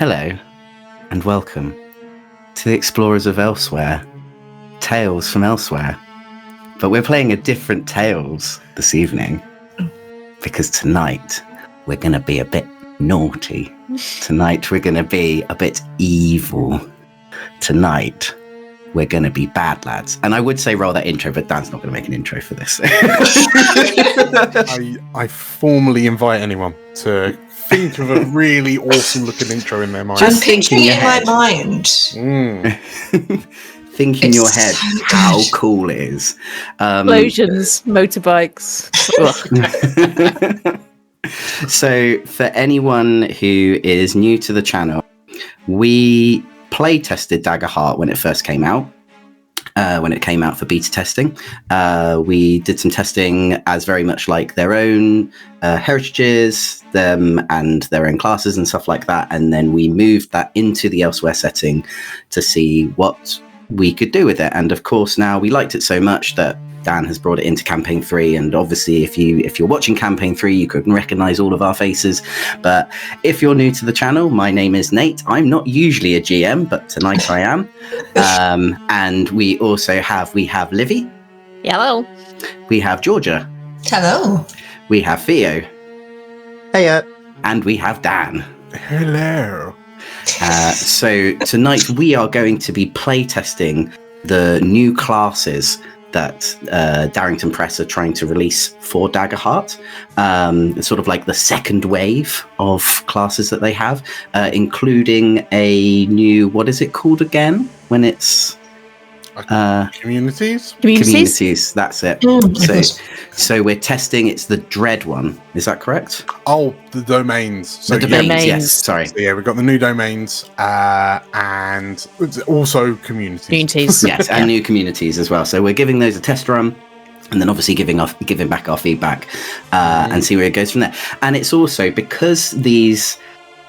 Hello, and welcome to the Explorers of Elsewhere, Tales from Elsewhere. But we're playing a different Tales this evening, because tonight we're going to be a bit naughty. Tonight we're going to be a bit evil. Tonight we're going to be bad lads. And I would say roll that intro, but Dan's not going to make an intro for this. I formally invite anyone to think of a really awesome looking intro in their mind. I'm picturing it in my mind. Think in your head how cool it is. Explosions, motorbikes. So for anyone who is new to the channel, we play tested Daggerheart when it first came out. When it came out for beta testing, we did some testing as very much like their own heritages, them and their own classes and stuff like that. And then we moved that into the Elsewhere setting to see what we could do with it. And of course, now we liked it so much that Dan has brought it into Campaign 3, and obviously if you're watching Campaign 3, you couldn't recognize all of our faces. But if you're new to the channel, my name is Nate. I'm not usually a GM, but tonight I am. And we also have Livy. Hello. We have Georgia. Hello. We have Theo. Hiya. And we have Dan. Hello. So tonight we are going to be playtesting the new classes that Darrington Press are trying to release for Daggerheart. It's sort of like the second wave of classes that they have, including a new, what is it called again? When it's... Communities? Communities, that's it. So we're testing, it's the Dread one. Is that correct? Oh, the domains. So the domains, yes, sorry. So yeah, we've got the new domains and also communities. Yes, and new communities as well. So we're giving those a test run, and then obviously giving back our feedback and see where it goes from there. And it's also because these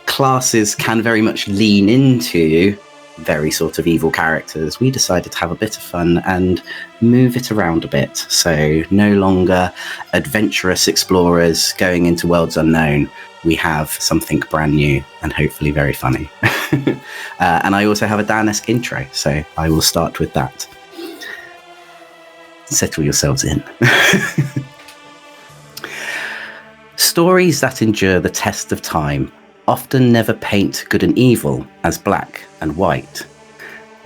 classes can very much lean into very sort of evil characters, we decided to have a bit of fun and move it around a bit. So no longer adventurous explorers going into worlds unknown. We have something brand new and hopefully very funny. And I also have a Dan-esque intro, so I will start with that. Settle yourselves in. Stories that endure the test of time often never paint good and evil as black and white.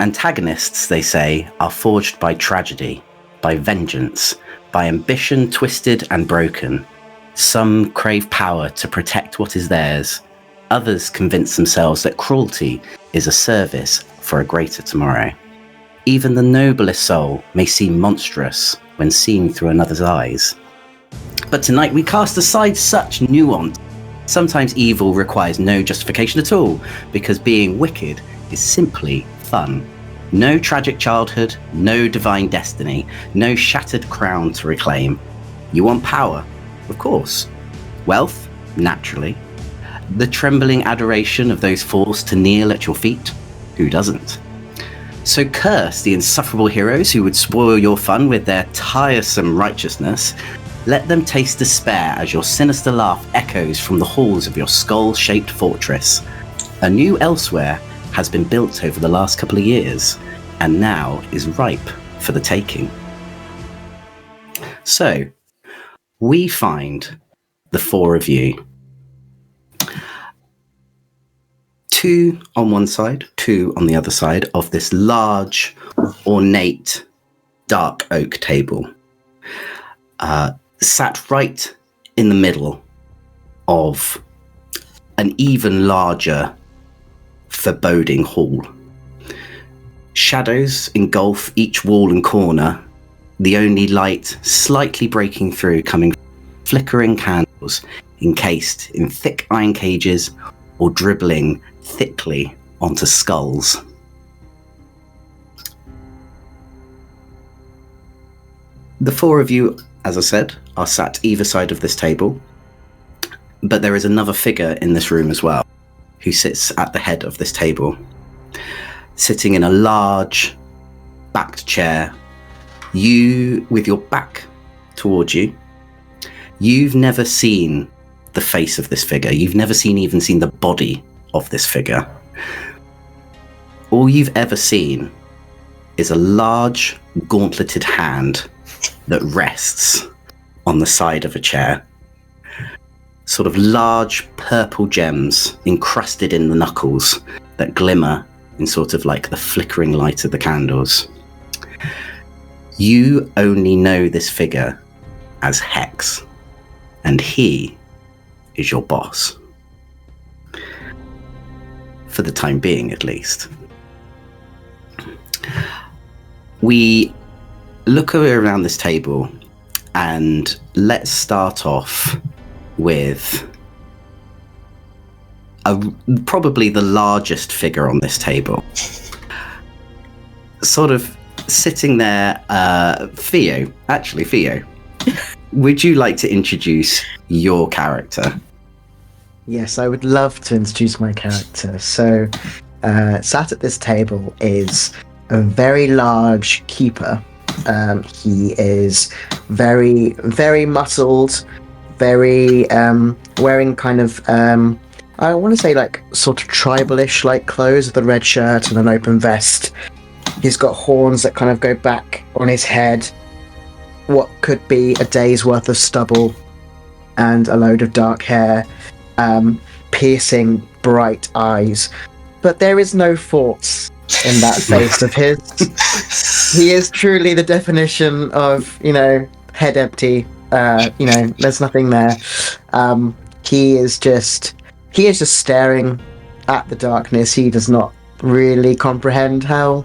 Antagonists, they say, are forged by tragedy, by vengeance, by ambition twisted and broken. Some crave power to protect what is theirs. Others convince themselves that cruelty is a service for a greater tomorrow. Even the noblest soul may seem monstrous when seen through another's eyes. But tonight we cast aside such nuance. Sometimes evil requires no justification at all, because being wicked is simply fun. No tragic childhood, no divine destiny, no shattered crown to reclaim. You want power? Of course. Wealth? Naturally. The trembling adoration of those forced to kneel at your feet? Who doesn't? So curse the insufferable heroes who would spoil your fun with their tiresome righteousness. Let them taste despair as your sinister laugh echoes from the halls of your skull-shaped fortress. A new Elsewhere has been built over the last couple of years, and now is ripe for the taking. So, we find the four of you. 2 on one side, 2 on the other side of this large, ornate, dark oak table. Sat right in the middle of an even larger, foreboding hall. Shadows engulf each wall and corner, the only light slightly breaking through coming from flickering candles encased in thick iron cages or dribbling thickly onto skulls. The four of you, as I said, are sat either side of this table, but there is another figure in this room as well, who sits at the head of this table, sitting in a large backed chair. You, with your back towards you, you've never seen the face of this figure. You've never even seen the body of this figure. All you've ever seen is a large, gauntleted hand that rests on the side of a chair. Sort of large purple gems encrusted in the knuckles that glimmer in sort of like the flickering light of the candles. You only know this figure as Hex, and he is your boss. For the time being, at least. We look around this table, and let's start off with probably the largest figure on this table. Sort of sitting there, Theo. Actually, Theo, would you like to introduce your character? Yes, I would love to introduce my character. So, sat at this table is a very large keeper. He is very, very muscled, very wearing kind of I want to say like sort of tribal-ish like clothes with a red shirt and an open vest. He's got horns that kind of go back on his head, what could be a day's worth of stubble, and a load of dark hair, piercing bright eyes. But there is no thoughts in that face of his. He is truly the definition of, head empty. There's nothing there. He is just staring at the darkness. He does not really comprehend how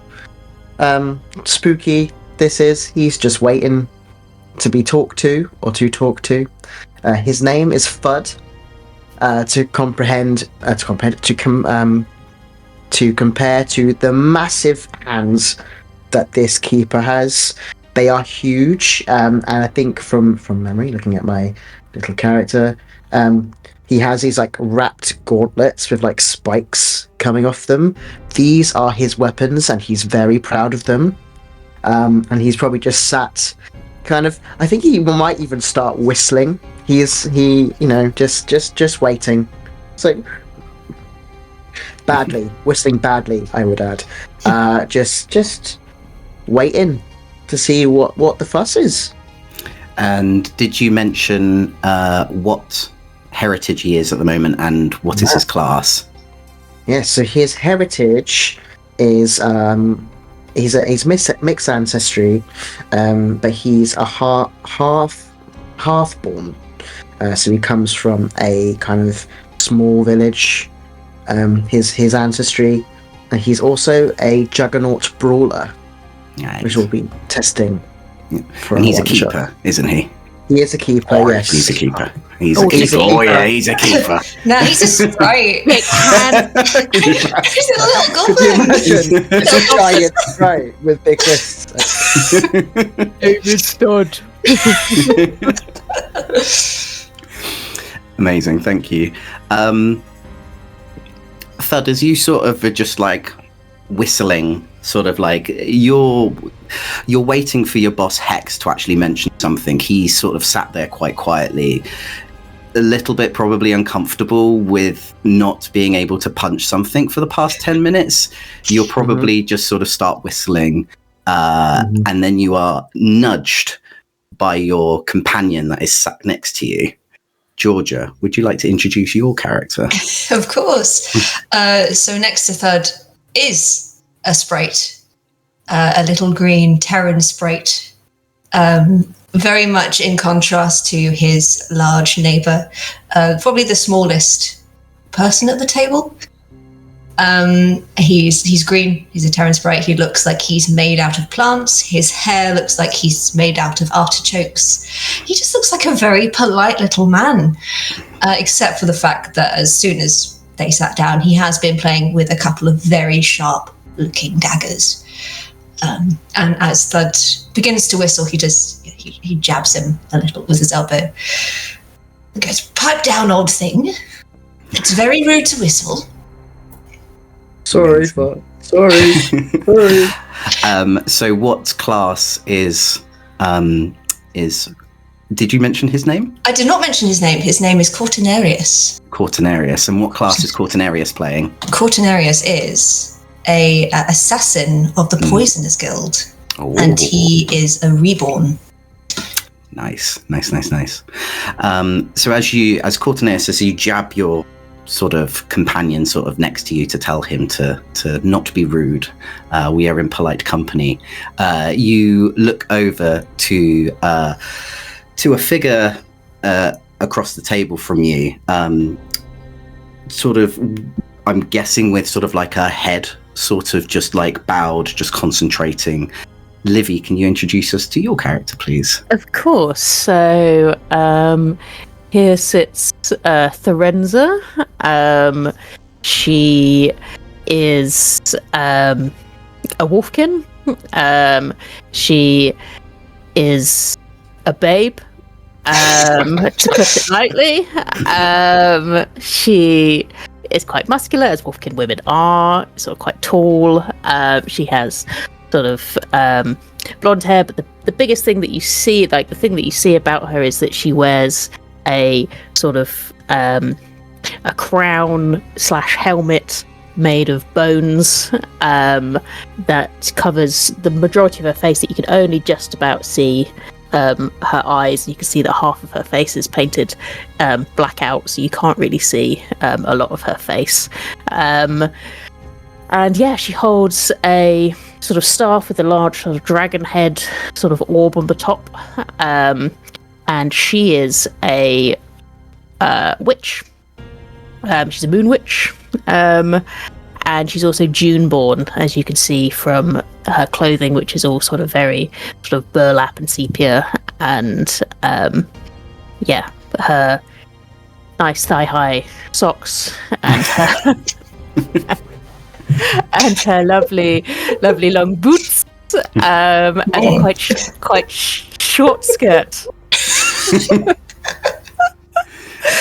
spooky this is. He's just waiting to be talked to or to talk to. His name is Fudd. To compare to the massive hands that this keeper has. They are huge, and I think from memory, looking at my little character, he has these like wrapped gauntlets with like spikes coming off them. These are his weapons, and he's very proud of them. And he's probably just sat, kind of. I think he might even start whistling. Just waiting. So badly, whistling badly, I would add. Just waiting to see what the fuss is. And did you mention what heritage he is at the moment, and what is his class? Yes, so his heritage is he's mixed ancestry, but he's a half-born. So he comes from a kind of small village. His ancestry, and he's also a juggernaut brawler, nice. Which we'll be testing. And he's a keeper, isn't he? He is a keeper, yes. He's a keeper. He's a keeper. Oh yeah, he's a keeper. No, he's a sprite. He's a little goblin. Could you imagine? It's a giant sprite with big fists. David Stud. Amazing, thank you. Thud, as you sort of are just like whistling, sort of like you're waiting for your boss Hex to actually mention something. He sort of sat there quite quietly, a little bit probably uncomfortable with not being able to punch something for the past 10 minutes. You'll probably just sort of start whistling, and then you are nudged by your companion that is sat next to you. Georgia, would you like to introduce your character? Of course. So next to Thud is a sprite, a little green Terran sprite, very much in contrast to his large neighbour, probably the smallest person at the table. He's green. He's a Terran sprite. He looks like he's made out of plants. His hair looks like he's made out of artichokes. He just looks like a very polite little man, except for the fact that as soon as they sat down, he has been playing with a couple of very sharp-looking daggers. And as Thud begins to whistle, he jabs him a little with his elbow. He goes, "Pipe down, old thing. It's very rude to whistle." Sorry. So what class is Did you mention his name? I did not mention his name. His name is Cortinarius. Cortinarius. And what class is Cortinarius playing? Cortinarius is a assassin of the Poisoners Guild. Oh. And he is a reborn. Nice. So as Cortinarius, as you jab your sort of companion sort of next to you to tell him to not be rude, we are in polite company. You look over to a figure across the table from you, sort of, I'm guessing with sort of like a head sort of just like bowed, just concentrating. Livy, can you introduce us to your character, please? Of course. So here sits Therenza. She is a wolfkin. She is a babe, to put it lightly. She is quite muscular, as wolfkin women are, sort of quite tall. She has sort of blonde hair, but the biggest thing that you see, like the thing that you see about her, is that she wears a sort of a crown / helmet made of bones that covers the majority of her face, that you can only just about see her eyes. You can see that half of her face is painted black out, so you can't really see a lot of her face. And yeah, she holds a sort of staff with a large sort of dragon head sort of orb on the top. And she is a witch. She's a moon witch. And she's also June-born, as you can see from her clothing, which is all sort of very sort of burlap and sepia. And yeah, her nice thigh-high socks and her and her lovely long boots, and a quite short skirt.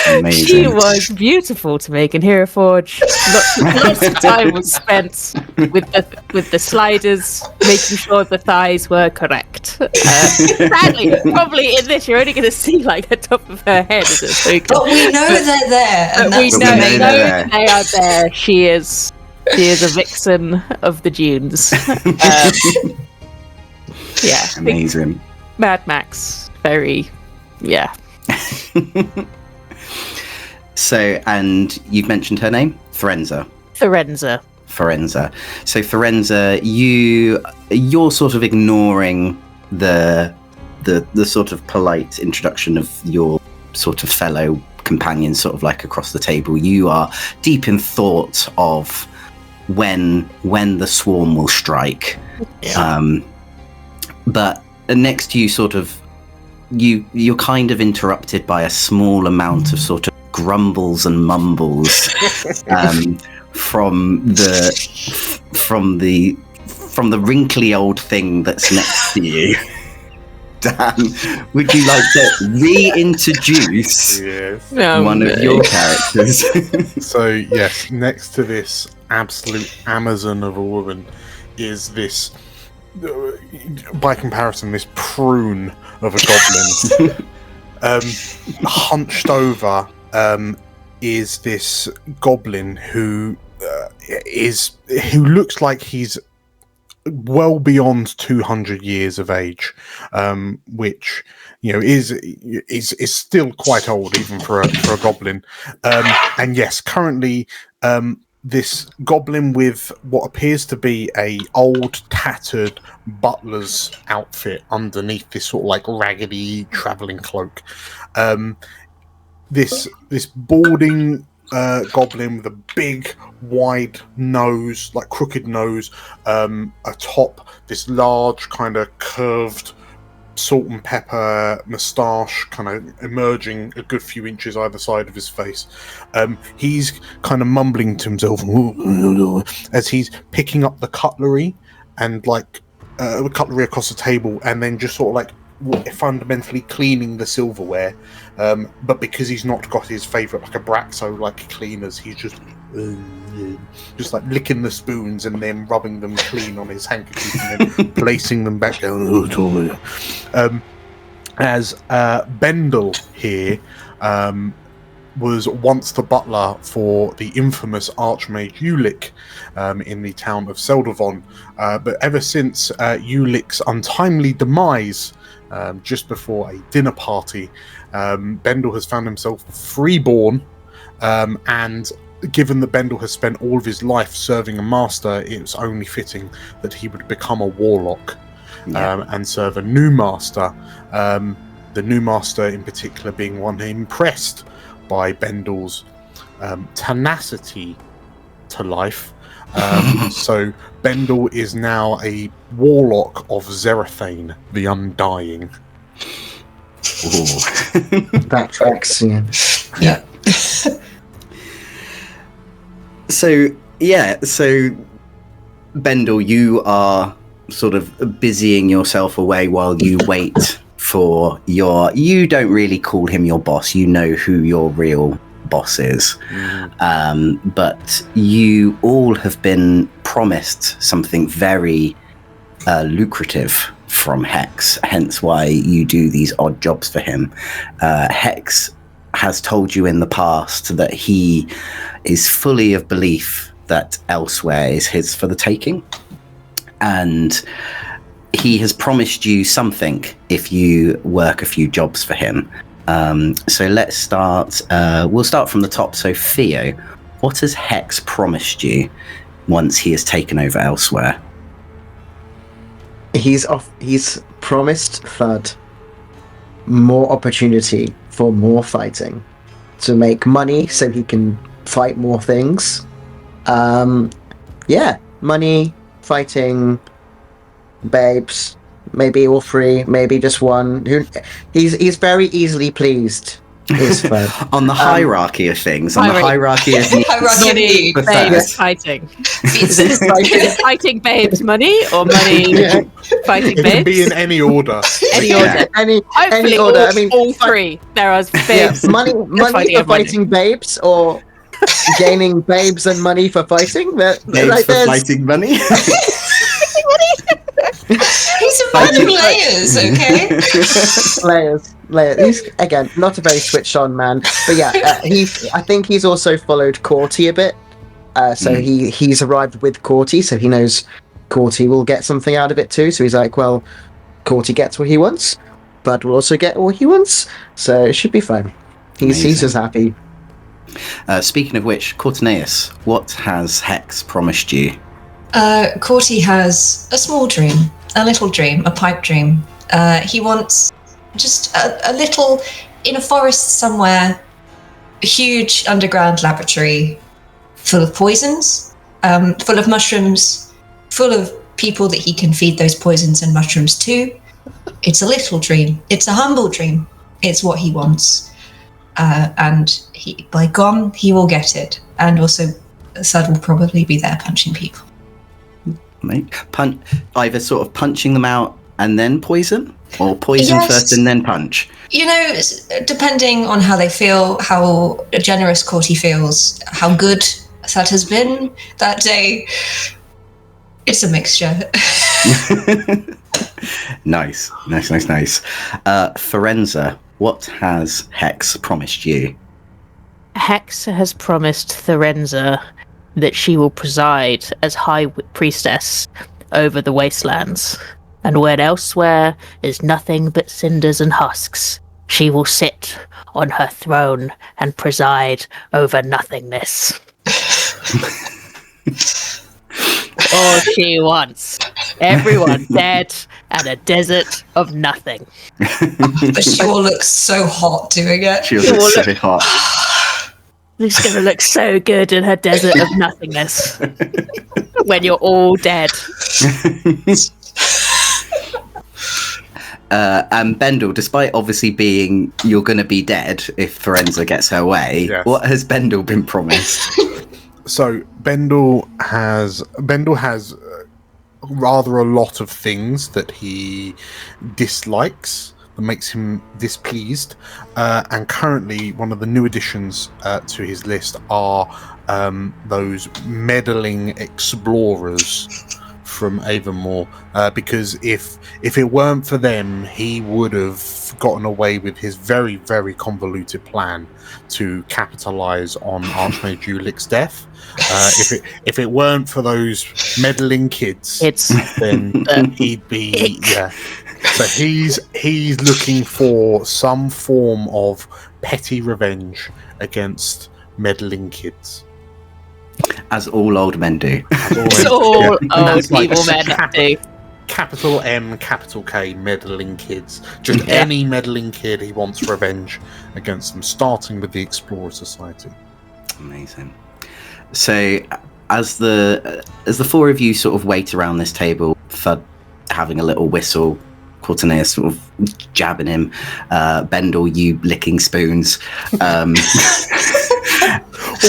Amazing. She was beautiful to make in Hero Forge. Lots of time was spent with the sliders, making sure the thighs were correct. Sadly, probably in this, you're only going to see like the top of her head as a token. But we know they're there. And We that's know the main they are there. She is a vixen of the dunes. Yeah, Amazing. Mad Max. Very, yeah. So, and you've mentioned her name, Therenza. Therenza. So Therenza, you're sort of ignoring the sort of polite introduction of your sort of fellow companions, sort of like across the table. You are deep in thought of when the swarm will strike. But next to you, sort of, you're kind of interrupted by a small amount of sort of grumbles and mumbles from the wrinkly old thing that's next to you. Dan, would you like to reintroduce one of your characters? So yes, next to this absolute Amazon of a woman is this, by comparison, this prune of a goblin. Hunched over is this goblin who looks like he's well beyond 200 years of age, which is still quite old even for a goblin. And yes, currently this goblin with what appears to be a old tattered butler's outfit underneath this sort of like raggedy traveling cloak. This balding goblin with a big wide nose, like crooked nose, atop this large kind of curved salt and pepper moustache kind of emerging a good few inches either side of his face. He's kind of mumbling to himself as he's picking up the cutlery and like cutlery across the table, and then just sort of like fundamentally cleaning the silverware. But because he's not got his favourite like Abraxo like cleaners, he's just like licking the spoons and then rubbing them clean on his handkerchief and then placing them back down. as Bendel here was once the butler for the infamous Archmage Ulick in the town of Seldavon. But ever since Ulick's untimely demise just before a dinner party, Bendel has found himself freeborn, and given that Bendel has spent all of his life serving a master, it's only fitting that he would become a warlock and serve a new master. The new master in particular being one impressed by Bendel's tenacity to life. So Bendel is now a warlock of Zerathane, the Undying. That tracks, yeah. So Bendel, you are sort of busying yourself away while you wait for you don't really call him your boss, you know who your real boss is. But you all have been promised something very lucrative from Hex, hence why you do these odd jobs for him. Hex has told you in the past that he is fully of belief that elsewhere is his for the taking, and he has promised you something if you work a few jobs for him. So let's start. We'll start from the top. So Theo, what has Hex promised you once he has taken over elsewhere? He's promised Thud more opportunity for more fighting, to make money so he can fight more things. Money, fighting, babes, maybe all three, maybe just one. He's very easily pleased. On the hierarchy of things, on the hierarchy of needs. Hierarchy of babes fighting. Is it fighting babes money or money fighting babes? It can be in any order. Any order. Any order. All, I mean, all three. There are babes. Money for fighting babes, or gaining babes and money for fighting. Babes for fighting money. He's finding layers, okay? layers. He's, again, not a very switched on man, but yeah, I think he's also followed Corty a bit. So he's arrived with Corty, so he knows Corty will get something out of it too. So he's like, well, Corty gets what he wants, Bud will also get what he wants, so it should be fine. He's just happy. Speaking of which, Cortinaeus, what has Hex promised you? Corty has a small dream, a little dream, a pipe dream. He wants just a little, in a forest somewhere, a huge underground laboratory full of poisons, full of mushrooms, full of people that he can feed those poisons and mushrooms to. It's a little dream. It's a humble dream. It's what he wants. And he, by gone, he will get it. And also, Thud will probably be there punching people. Either sort of punching them out and then poison, or poison first and then punch. You know, depending on how they feel, how generous Corty feels, how good Thud has been that day, it's a mixture. Nice. Forenza, what has Hex promised you? Hex has promised Forenza that she will preside as High Priestess over the wastelands, and where elsewhere is nothing but cinders and husks, she will sit on her throne and preside over nothingness. All she wants. Everyone dead and a desert of nothing. But she will look so hot doing it. She will look so hot. She's going to look so good in her desert of nothingness when you're all dead. And Bendel, despite obviously being you're going to be dead if Forenza gets her way, what has Bendel been promised? So Bendel has rather a lot of things that he dislikes, that makes him displeased, and currently one of the new additions to his list are those meddling explorers from Avonmore, because if it weren't for them, he would have gotten away with his very, very convoluted plan to capitalize on Archmage Ulick's death. If it weren't for those meddling kids, then he'd be So he's looking for some form of petty revenge against meddling kids. As all old men do. As all old evil men do. Capital M, capital K, meddling kids. Just any meddling kid, he wants revenge against them, starting with the Explorer Society. Amazing. So, as the four of you sort of wait around this table, Thud having a little whistle, Cortinaeus sort of jabbing him, Bendel, you licking spoons. Well,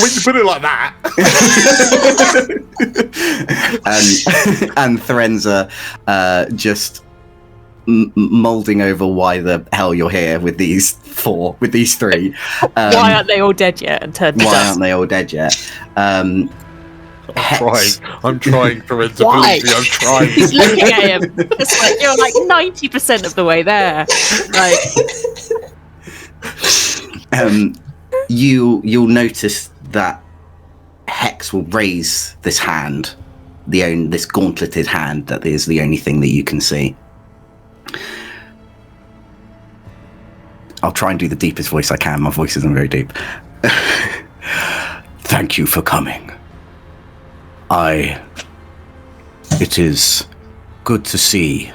when you put it like that. and Therenzа just moulding over why the hell you're here with these three. Why aren't they all dead yet? And turned to why dust? aren't they all dead yet? I'm trying to enter Why? me. I'm trying. He's looking at him. It's like you're like 90% of the way there. Like, you'll notice that Hex will raise this hand, this gauntleted hand that is the only thing that you can see. I'll try and do the deepest voice I can. My voice isn't very deep. Thank you for coming. It is good to see.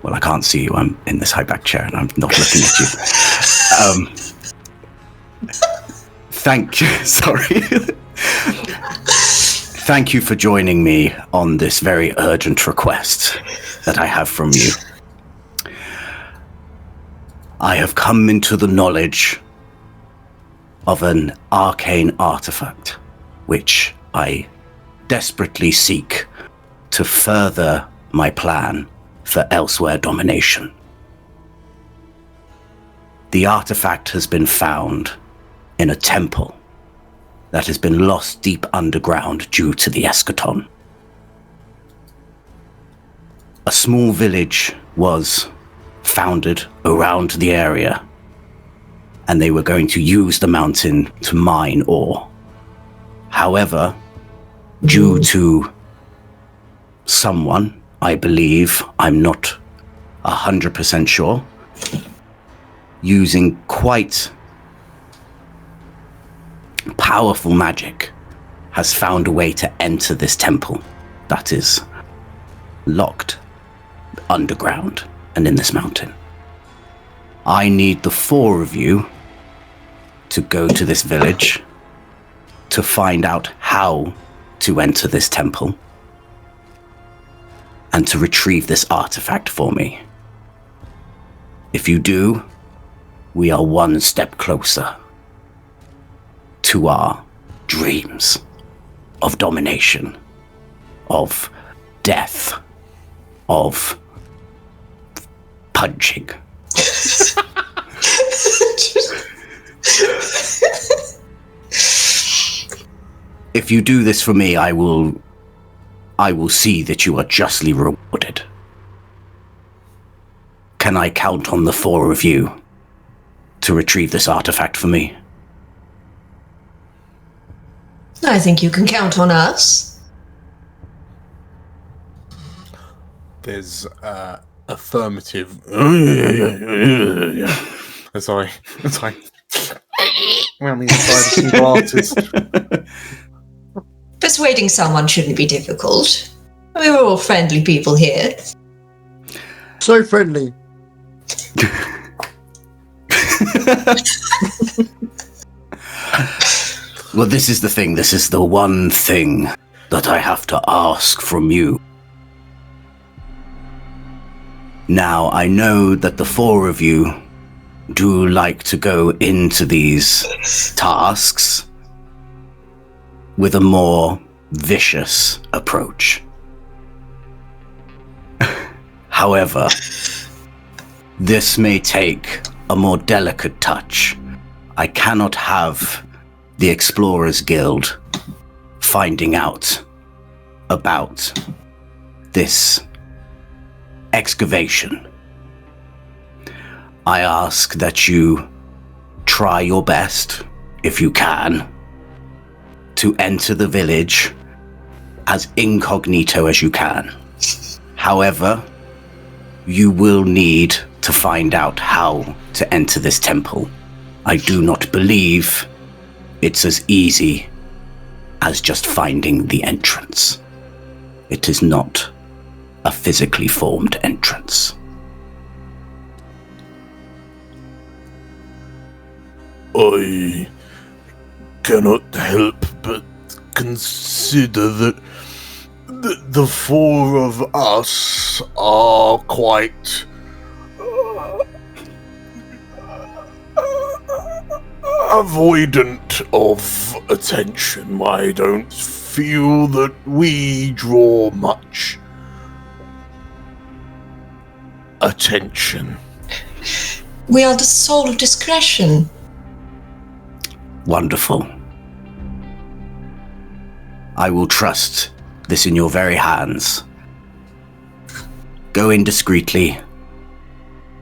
Well, I can't see you. I'm in this high back chair and I'm not looking at you. Thank you. Sorry. Thank you for joining me on this very urgent request that I have from you. I have come into the knowledge of an arcane artifact, which I desperately seek to further my plan for elsewhere domination. The artifact has been found in a temple that has been lost deep underground due to the eschaton. A small village was founded around the area, and they were going to use the mountain to mine ore. However, due to someone, I believe, I'm not 100% sure, using quite powerful magic, has found a way to enter this temple that is locked underground and in this mountain. I need the four of you to go to this village to find out how to enter this temple and to retrieve this artifact for me. If you do, we are one step closer to our dreams of domination, of death, of punching. If you do this for me, I will see that you are justly rewarded. Can I count on the four of you to retrieve this artifact for me? I think you can count on us. There's affirmative. Sorry. Around the inside of some glasses. Persuading someone shouldn't be difficult. We're all friendly people here. So friendly. Well, this is the thing. This is the one thing that I have to ask from you. Now, I know that the four of you do like to go into these tasks with a more vicious approach. However, this may take a more delicate touch. I cannot have the Explorers Guild finding out about this excavation, I ask that you try your best, if you can, to enter the village as incognito as you can. However, you will need to find out how to enter this temple. I do not believe it's as easy as just finding the entrance. It is not a physically formed entrance. I cannot help but consider that the four of us are quite avoidant of attention. I don't feel that we draw much attention. We are the soul of discretion. Wonderful. I will trust this in your very hands. Go in discreetly,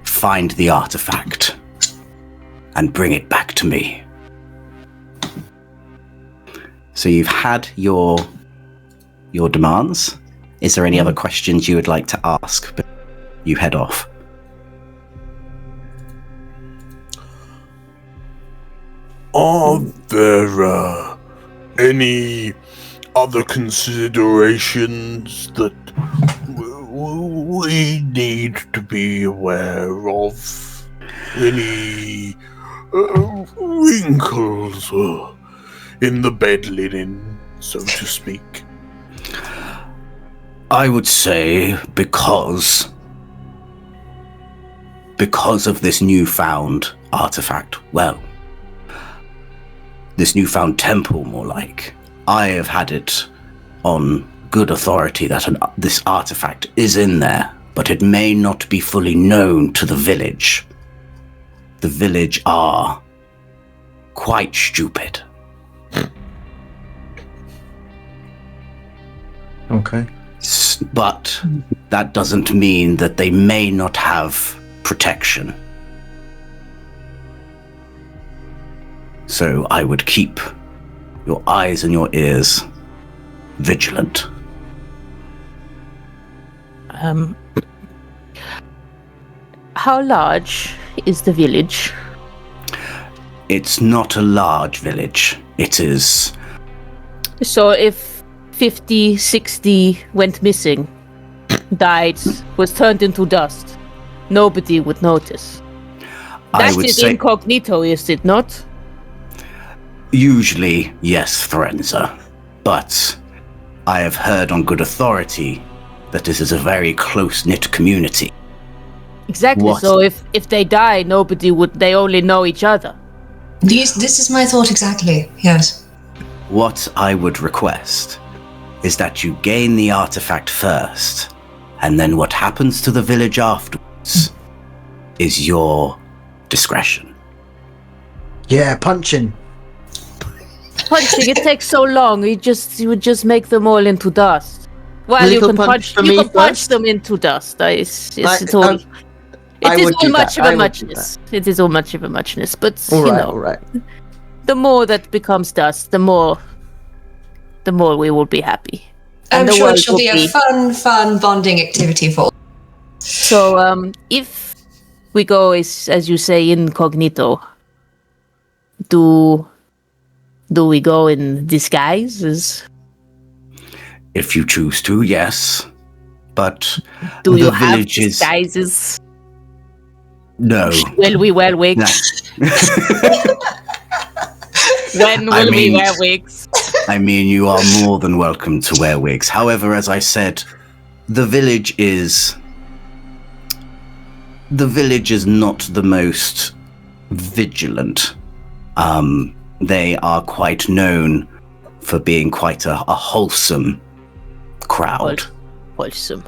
find the artifact, and bring it back to me. So you've had your demands. Is there any other questions you would like to ask before you head off? Are there any other considerations that we need to be aware of? Any wrinkles in the bed linen, so to speak? I would say because of this newfound artifact, this newfound temple, more like, I have had it on good authority that this artifact is in there, but it may not be fully known to the village. The village are quite stupid. Okay. But that doesn't mean that they may not have protection. So I would keep your eyes and your ears vigilant. How large is the village? It's not a large village. It is... So if 50, 60 went missing, died, was turned into dust, nobody would notice. That is incognito, is it not? Usually, yes, Threnza. But I have heard on good authority that this is a very close-knit community. Exactly. What? So if they die, nobody would. They only know each other. This is my thought exactly. Yes. What I would request is that you gain the artifact first, and then what happens to the village afterwards is your discretion. Yeah, punching. Punching, it takes so long. You would just make them all into dust. Well, you can punch them into dust. It is all much of a muchness. It is all much of a muchness. But all right. The more that becomes dust, the more we will be happy. I'm sure it shall be a fun bonding activity for all. So, if we go, as you say, incognito, do we go in disguise? If you choose to, yes. But do you the have villages... disguises? No. Will we wear wigs? No. When will we wear wigs? I mean, you are more than welcome to wear wigs. However, as I said, the village is not the most vigilant. They are quite known for being quite a wholesome crowd. Wholesome.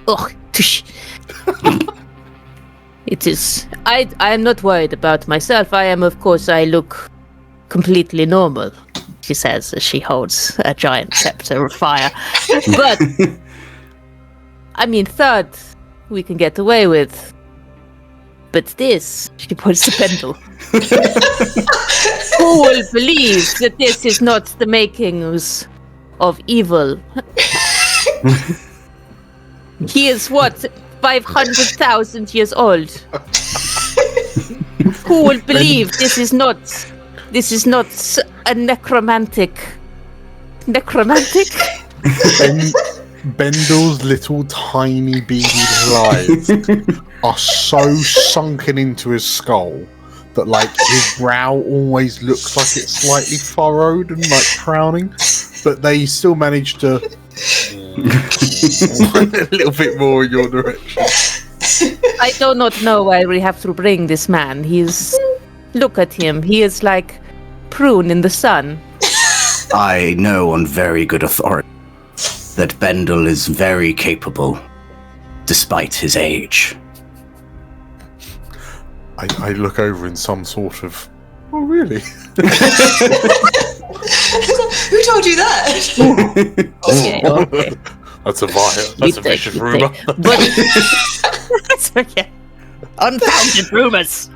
Ugh, tush. It is. I am not worried about myself. I look completely normal, she says as she holds a giant scepter of fire. But I mean, third we can get away with. But this, she points to Pendle. Who will believe that this is not the makings of evil? He is what, 500,000 years old? Who will believe this is not a necromantic? Bendel's little tiny beady eyes are so sunken into his skull that like his brow always looks like it's slightly furrowed and like frowning, but they still manage to a little bit more in your direction. I do not know why we have to bring this man. Look at him. He is like prune in the sun. I know on very good authority that Bendel is very capable, despite his age. I look over in some sort of, oh really? Who told you that? Okay. That's a vicious rumor. But that's okay. Unfounded rumors.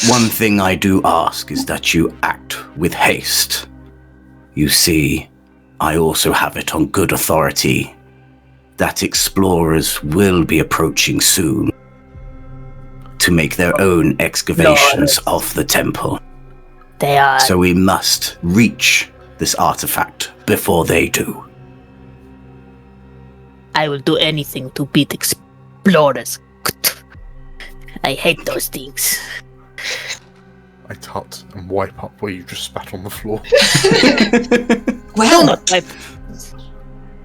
One thing I do ask is that you act with haste. You see, I also have it on good authority that explorers will be approaching soon to make their own excavations of the temple. They are. So we must reach this artifact before they do. I will do anything to beat explorers. I hate those things. I tut and wipe up where you just spat on the floor. Well,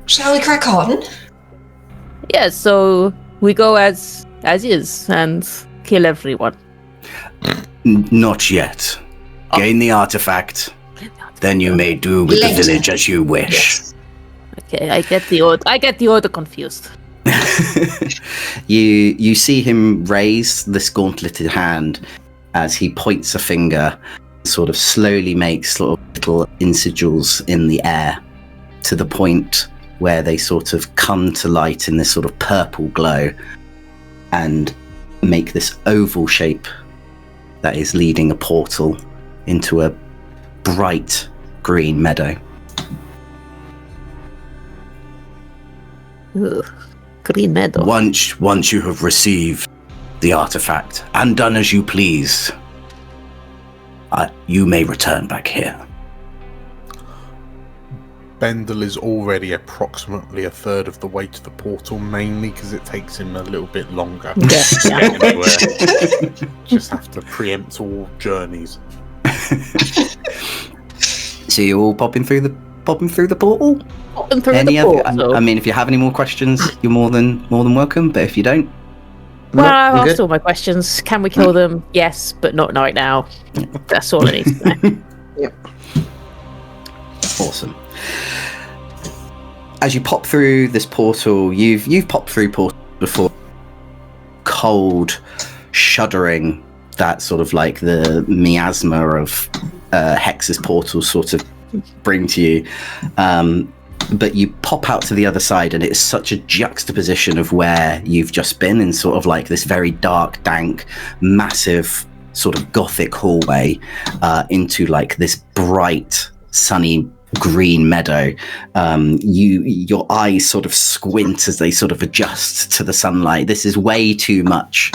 shall we crack on? Yeah, so we go as is and kill everyone. Not yet. Gain the artifact, then you may do with the village as you wish. Yes. Okay, I get the order confused. You see him raise this gauntleted hand as he points a finger, sort of slowly makes sort of little insigils in the air to the point where they sort of come to light in this sort of purple glow and make this oval shape that is leading a portal into a bright green meadow. Ugh, green meadow. Once you have received the artifact and done as you please, you may return back here. Bendel is already approximately a third of the way to the portal, mainly because it takes him a little bit longer to get anywhere. Just have to preempt all journeys. So you're all popping through the portal? Popping through the portal. I mean, if you have any more questions, you're more than welcome. But if you don't, well, I've asked all my questions. Can we kill them? Yes, but not right now. That's all I need to know. Yep. Awesome. As you pop through this portal, you've popped through portals before. Cold, shuddering, that sort of like the miasma of Hex's portal sort of bring to you. But you pop out to the other side and it's such a juxtaposition of where you've just been in sort of like this very dark, dank, massive sort of gothic hallway into like this bright, sunny green meadow. Your eyes sort of squint as they sort of adjust to the sunlight. This is way too much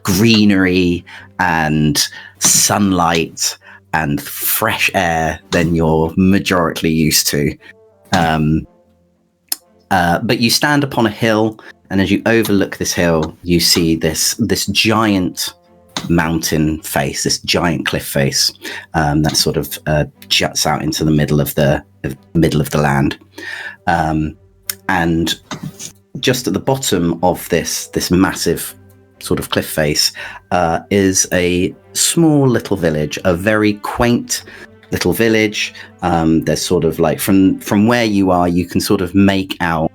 greenery and sunlight and fresh air than you're majorly used to. But you stand upon a hill, and as you overlook this hill, you see this giant mountain face, this giant cliff face that sort of juts out into the middle of the land. And just at the bottom of this massive sort of cliff face is a small little village, a very quaint little village. There's sort of like from where you are, you can sort of make out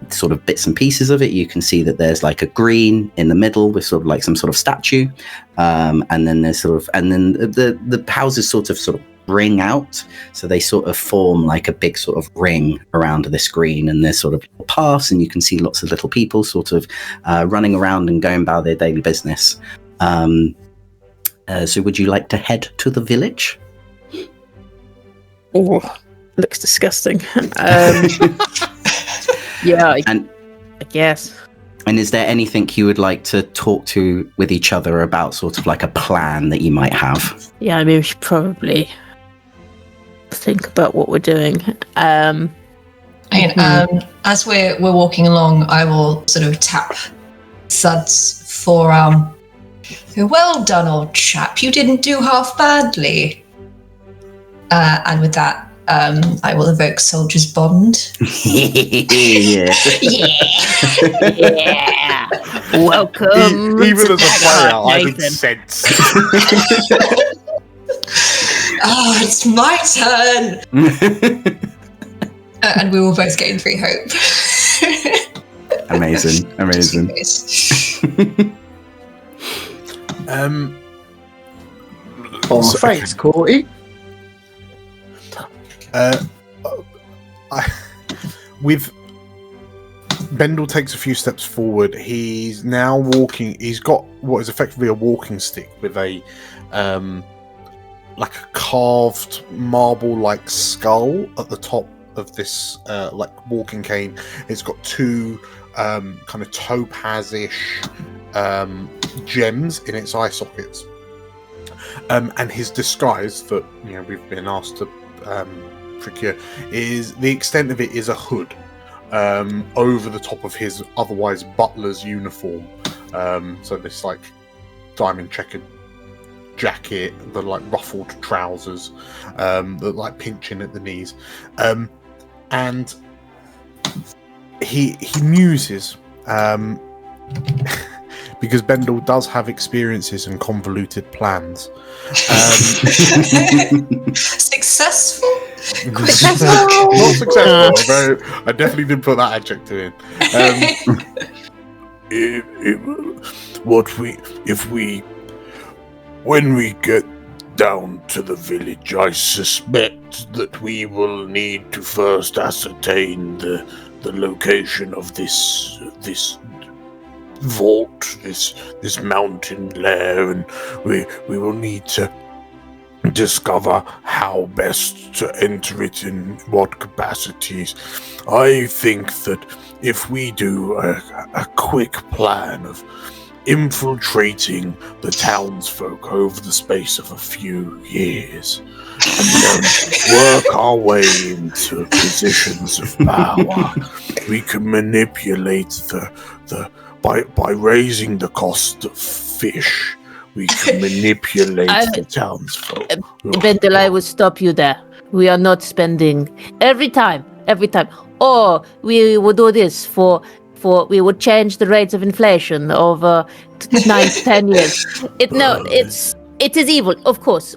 sort of bits and pieces of it. You can see that there's like a green in the middle with sort of like some sort of statue, and then there's sort of, and then the houses sort of ring out. So they sort of form like a big sort of ring around this green, and there's sort of paths, and you can see lots of little people sort of running around and going about their daily business. So would you like to head to the village? Oh, looks disgusting. Yeah, I guess. And is there anything you would like to talk to with each other about, sort of like a plan that you might have? Yeah, I mean, we should probably think about what we're doing. As we're walking along, I will sort of tap Thud's forearm. Well done, old chap. You didn't do half badly. And with that, I will evoke Soldier's Bond. Yeah. Yeah. Welcome. Even to as a player, Daggerheart, I'm Nathan. incensed. Oh, it's my turn. And we will both gain 3 hope. Amazing. Thanks, Corey. With Bendel takes a few steps forward. He's now walking. He's got what is effectively a walking stick with a like a carved marble-like skull at the top of this like walking cane. It's got 2 kind of topazish gems in its eye sockets. And his disguise that we've been asked to procure is the extent of it is a hood over the top of his otherwise butler's uniform. So this like diamond checkered jacket, the like ruffled trousers that like pinching at the knees, and he muses. Because Bendel does have experiences and convoluted plans. Successful? Not successful, although I definitely didn't put that adjective in. When we get down to the village, I suspect that we will need to first ascertain the location of this vault, this mountain lair, and we will need to discover how best to enter it in what capacities. I think that if we do a quick plan of infiltrating the townsfolk over the space of a few years, and then work our way into positions of power, we can manipulate by raising the cost of fish, we can manipulate the townsfolk. Bendel, I will stop you there. We are not spending every time. Or we will do this for we will change the rates of inflation over 9 to 10 years. It is evil, of course.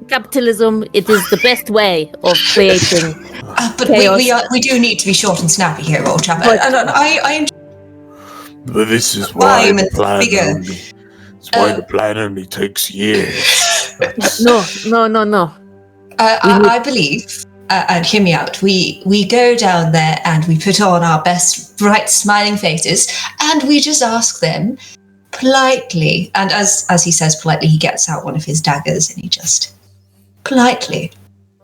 Capitalism, it is the best way of creating but chaos. we do need to be short and snappy here, old chap. But this is why I'm the a plan figure. only. It's why the plan only takes years. No. I believe, and hear me out, we go down there and we put on our best bright smiling faces and we just ask them politely, and as he says politely, he gets out one of his daggers and he just politely,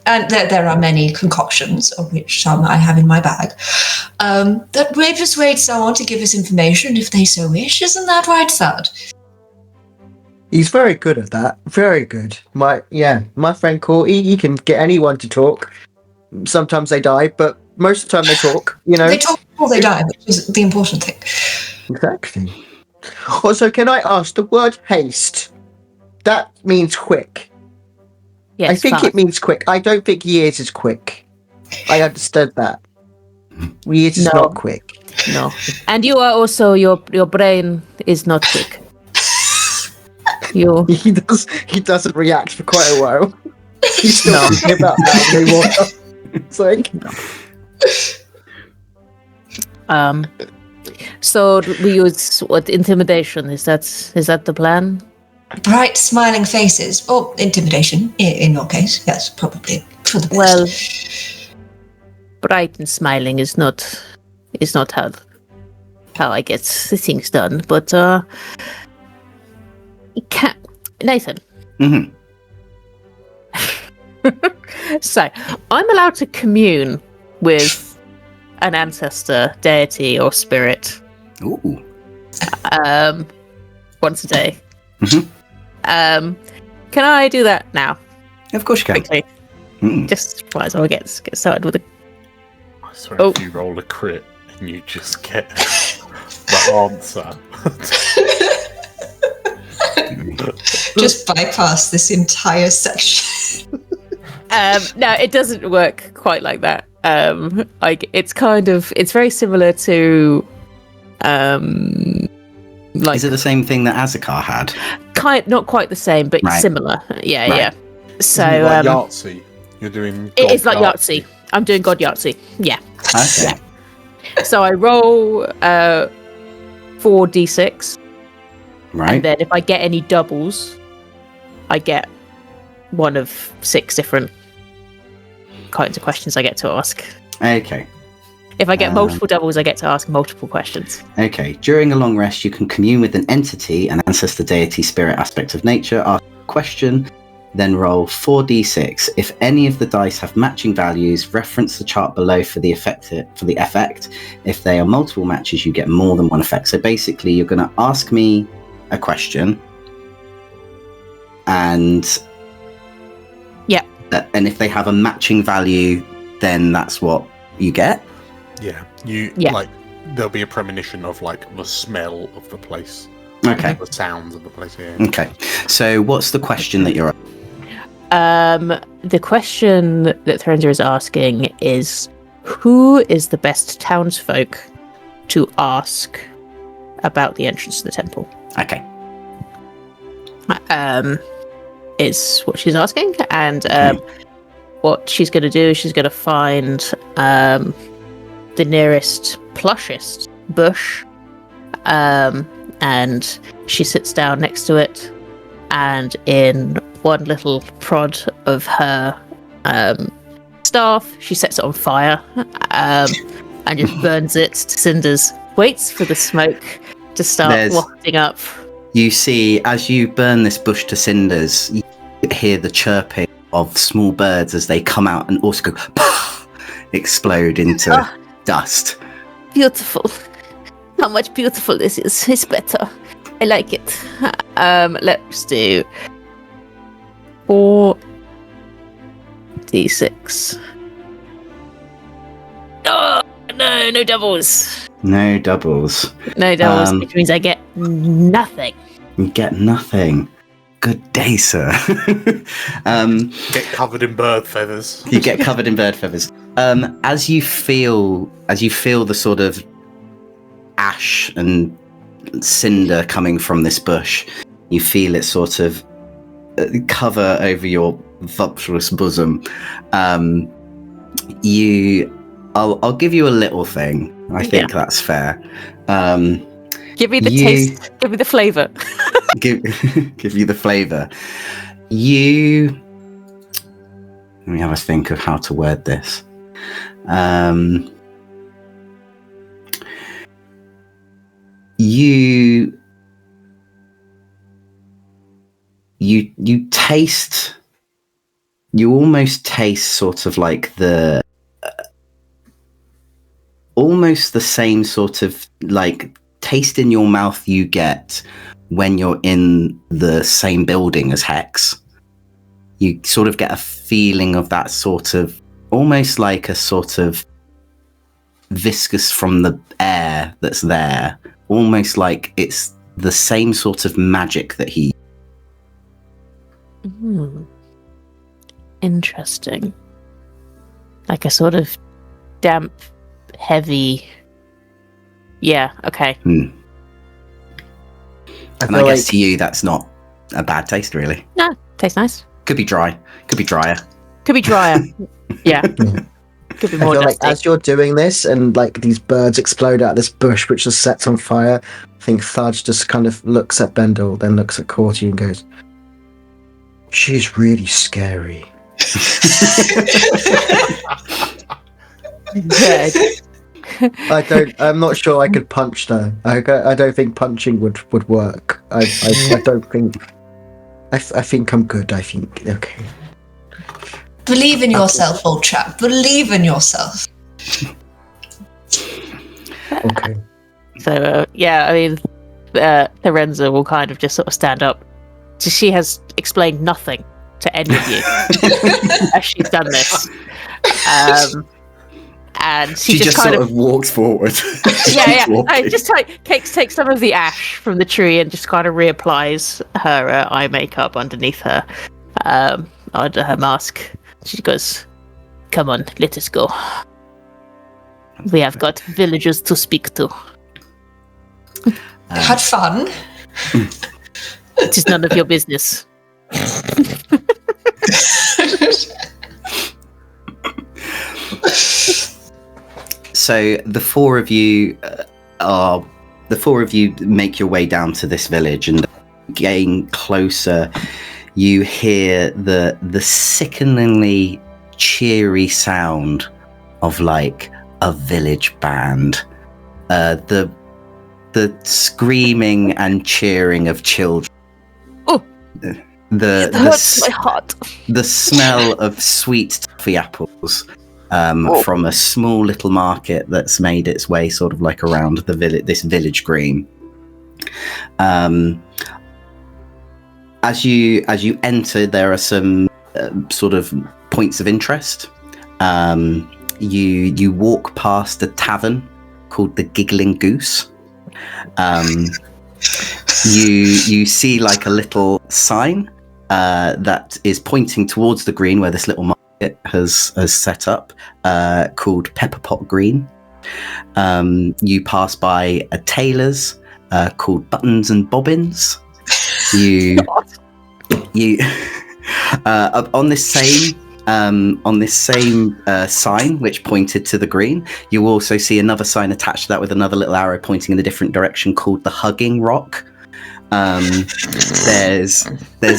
and there are many concoctions, of which some I have in my bag, that may persuade someone to give us information if they so wish. Isn't that right, Thud? He's very good at that. Very good. My friend Corey, he can get anyone to talk. Sometimes they die, but most of the time they talk, They talk before they die, which is the important thing. Exactly. Also, can I ask, the word haste, that means quick. Yes, I think fast. it means quick. I don't think years is quick. I understood that. Years is not quick. No. And you are also, your brain is not quick. He doesn't react for quite a while. He's still thinking about that. It's like... So we use what, intimidation? Is that the plan? bright, smiling faces, or intimidation, in your case. Yes, probably for the best. Well, bright and smiling is not how I get the things done. But Nathan. Mm-hmm. So, I'm allowed to commune with an ancestor, deity, or spirit. Ooh. Once a day. Mm-hmm. Can I do that now? Of course you can. Quickly. Mm. Just might as well get started with it. I swear, if you roll a crit and you just get the answer. Just bypass this entire section. No, it doesn't work quite like that. It's very similar to Is it the same thing that Azakar had? Not quite the same, but Right. similar. Yeah, Right. yeah. So Isn't it like Yahtzee. You're doing. it is like Yahtzee. I'm doing God Yahtzee. Yeah. Okay. So I roll 4d6, Right. and then if I get any doubles, I get one of 6 different kinds of questions I get to ask. Okay. If I get multiple doubles, I get to ask multiple questions. Okay. During a long rest, you can commune with an entity, an ancestor, deity, spirit, aspect of nature, ask a question, then roll 4d6. If any of the dice have matching values, reference the chart below for the effect. If they are multiple matches, you get more than one effect. So basically, you're going to ask me a question, and and if they have a matching value, then that's what you get. Yeah, like there'll be a premonition of like the smell of the place. Okay. The sounds of the place. Yeah. Okay. So what's the question that you're? The question that Threnzer is asking is, who is the best townsfolk to ask about the entrance to the temple? Okay. Is what she's asking, and what she's going to do is she's going to find the nearest plushest bush, and she sits down next to it, and in one little prod of her staff, she sets it on fire, and just burns it to cinders. Waits for the smoke to start wafting up. You see, as you burn this bush to cinders, you hear the chirping of small birds as they come out and also go, explode into dust. Beautiful. How much beautiful this is. It's better. I like it. Let's do 4d6. Oh, no doubles. No doubles. No doubles, which means I get nothing. You get nothing. Good day, sir. Get covered in bird feathers. You get covered in bird feathers. As you feel the sort of ash and cinder coming from this bush, you feel it sort of cover over your voluptuous bosom. I'll give you a little thing. I think that's fair. Give me the taste. Give me the flavour. give you the flavour. Let me have a think of how to word this. You taste. You almost taste sort of like almost the same sort of like taste in your mouth you get when you're in the same building as Hex. You sort of get a feeling of that sort of, almost like a sort of viscous from the air that's there, almost like it's the same sort of magic that he. Interesting. Like a sort of damp, heavy. Yeah, okay. And I guess to you that's not a bad taste, really. No, tastes nice. Could be dry. Could be drier. Could be drier. Yeah. Could be I more feel like dusty. as you're doing this and like these birds explode out of this bush which just sets on fire, I think Thudge just kind of looks at Bendel, then looks at Corty and goes, "She's really scary." Yeah. I'm not sure I could punch her. I don't think punching would work. I don't think. I think I'm good. I think okay. Believe in yourself, old chap. Believe in yourself. Okay. So, I mean, Terenza will kind of just sort of stand up. So she has explained nothing to any of you as she's done this. And she just kind sort of walks forward. Just like takes some of the ash from the tree and just kind of reapplies her eye makeup underneath her, under her mask. She goes, "Come on, let us go. We have got villagers to speak to." Had fun. It is none of your business. So the four of you make your way down to this village, and getting closer, you hear the sickeningly cheery sound of like a village band. The screaming and cheering of children. Oh, it hurts my heart. The smell of sweet toffee apples from a small little market that's made its way sort of like around the this village green. As you enter, there are some sort of points of interest. You walk past a tavern called the Giggling Goose. You see like a little sign that is pointing towards the green where this little market has set up, called Pepperpot Green. You pass by a tailor's called Buttons and Bobbins. You on this same sign which pointed to the green, you also see another sign attached to that with another little arrow pointing in a different direction called the Hugging Rock. There's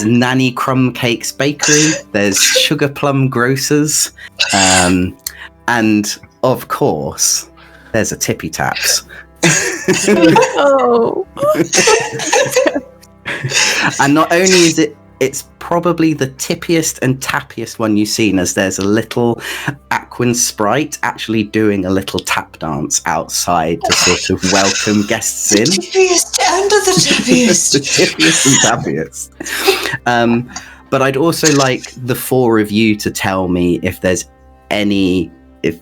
Nanny Crumb Cakes Bakery, there's Sugar Plum Grocers, and of course there's a Tippy Taps. Oh. And not only is it's probably the tippiest and tappiest one you've seen, as there's a little Aquan sprite actually doing a little tap dance outside to sort of welcome guests in. The tippiest and the tappiest. The tippiest and tappiest. But I'd also like the four of you to tell me if there's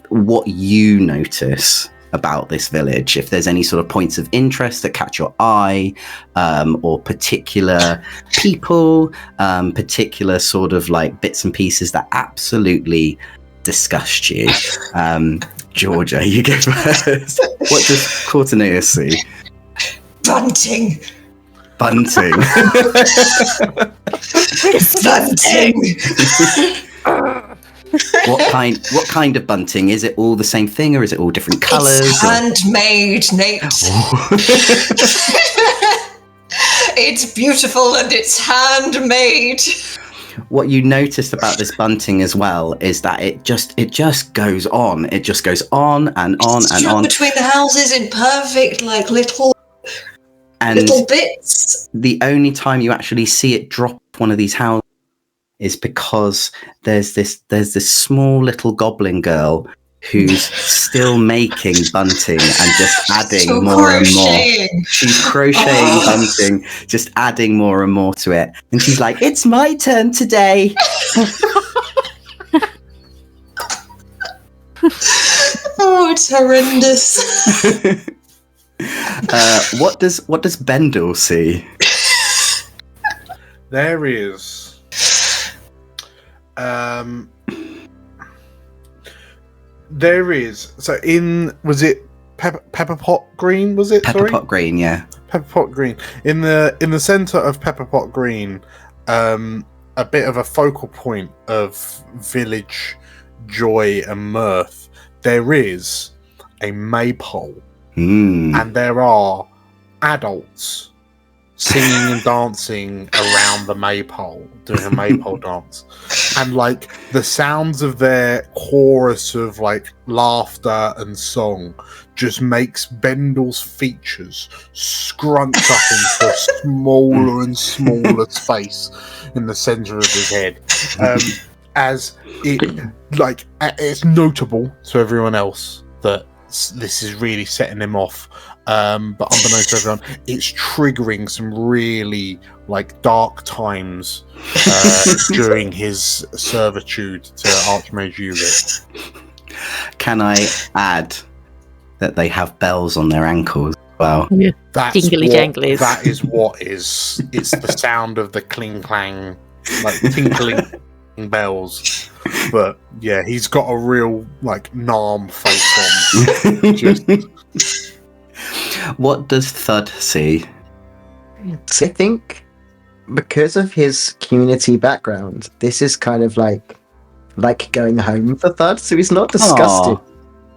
what you notice about this village, if there's any sort of points of interest that catch your eye, or particular people, particular sort of like bits and pieces that absolutely disgust you. Georgia, you go first. What does Cortinatus see? Bunting. Bunting. Bunting. What kind of bunting? Is it all the same thing, or is it all different colours? It's handmade, Nate. It's beautiful and it's handmade. What you noticed about this bunting as well is that it just goes on. It just goes on and on and on between the houses in perfect like little bits. The only time you actually see it drop one of these houses is because there's this small little goblin girl who's still making bunting and just adding more and more. She's crocheting bunting, just adding more and more to it. And she's like, "It's my turn today." Oh, it's horrendous. What does Bendel see? There is so was it Pepperpot Green, was it? Pepperpot Green, yeah. Pepperpot Green. In the centre of Pepperpot Green, a bit of a focal point of village joy and mirth there is a maypole, Mm. and there are adults singing and dancing around the maypole, doing a maypole dance, and like the sounds of their chorus of like laughter and song just makes Bendel's features scrunch up into a smaller and smaller space in the center of his head, as it's notable to everyone else that this is really setting him off. But unbeknownst to everyone, it's triggering some really like dark times during his servitude to Archmage Ulick. Can I add that they have bells on their ankles? Well, That's Jingly janglies. That is what is. It's the sound of the cling clang, like tinkling bells. But yeah, he's got a real like Narm face on. Just what does Thud see? So I think because of his community background, this is kind of like going home for Thud. So he's not disgusted. Aw.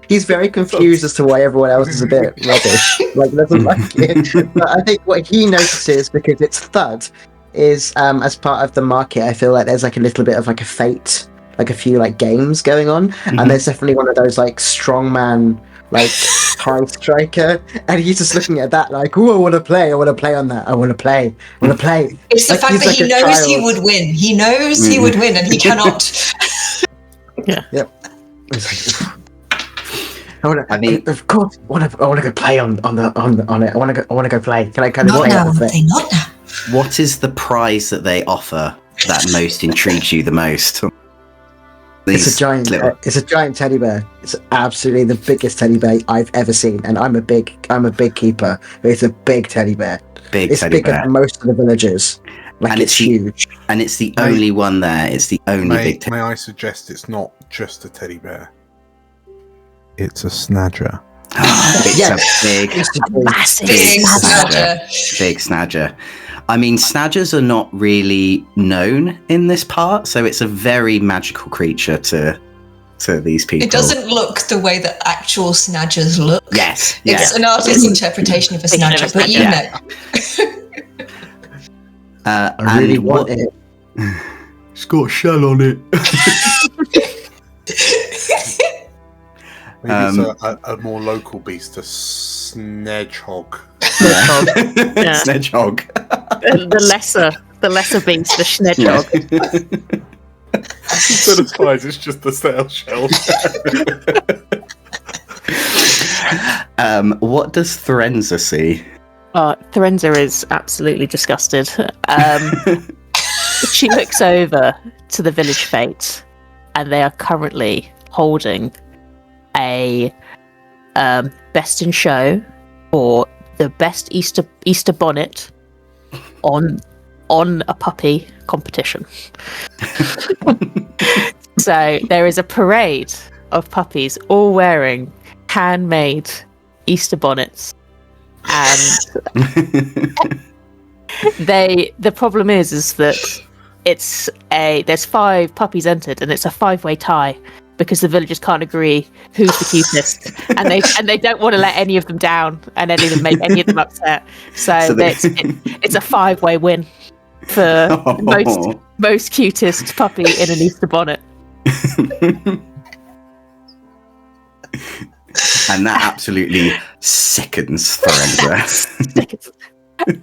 He's very confused as to why everyone else is a bit rubbish, like doesn't like it. But I think what he notices, because it's Thud, is as part of the market, I feel like there's like a little bit of like a fate, like a few like games going on, and there's definitely one of those like strongman, like high striker, and he's just looking at that like, oh, I want to play on that, I want to play. It's the Like, fact he's that like he a knows he child. would win. He knows he would win, and he cannot. It's like, I want to. I mean- of course, I want to go play on it. I want to go play. Can I kind of Not play now, on the thing? not now. What is the prize that they offer that most intrigues you the most? It's a giant teddy bear. It's absolutely the biggest teddy bear I've ever seen, and I'm a big keeper. But it's a big teddy bear. It's teddy bigger bear. than most of the villagers. Like, And it's it's huge. And it's the only one there. It's the only big may I suggest it's not just a teddy bear? It's a snadger. It's Yeah. a big, Massive. Big snadger. snadger. big snadger. I mean, snadgers are not really known in this part, so it's a very magical creature to these people. It doesn't look the way that actual snadgers look. Yes. It's an artist's interpretation of a snadger, but you Yeah. know. I really and want it. It's got a shell on it. Maybe it's a more local beast, a snedgehog. Yeah. Snedgehog. The lesser beast, the Schnedgehog. Instead of spies, it's just the snail shell. What does Threnza see? Threnza is absolutely disgusted. She looks over to the village fete, and they are currently holding a best in show for the best Easter bonnet on a puppy competition. So there is a parade of puppies all wearing handmade Easter bonnets, and the problem is that there's 5 puppies entered, and it's a 5-way tie because the villagers can't agree who's the cutest, and they don't want to let any of them down and any of them make any of them upset. So it's a 5-way win for most cutest puppy in an Easter bonnet. And that absolutely sickens Threnza.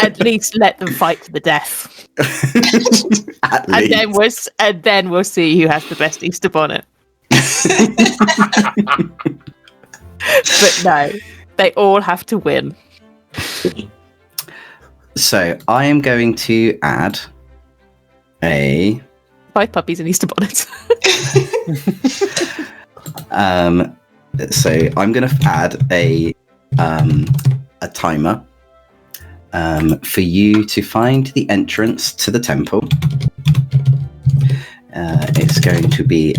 At least let them fight to the death. At And least. then we'll see who has the best Easter bonnet. But no, they all have to win. So I am going to add a 5 puppies in Easter bonnets. So I'm going to add a timer for you to find the entrance to the temple. It's going to be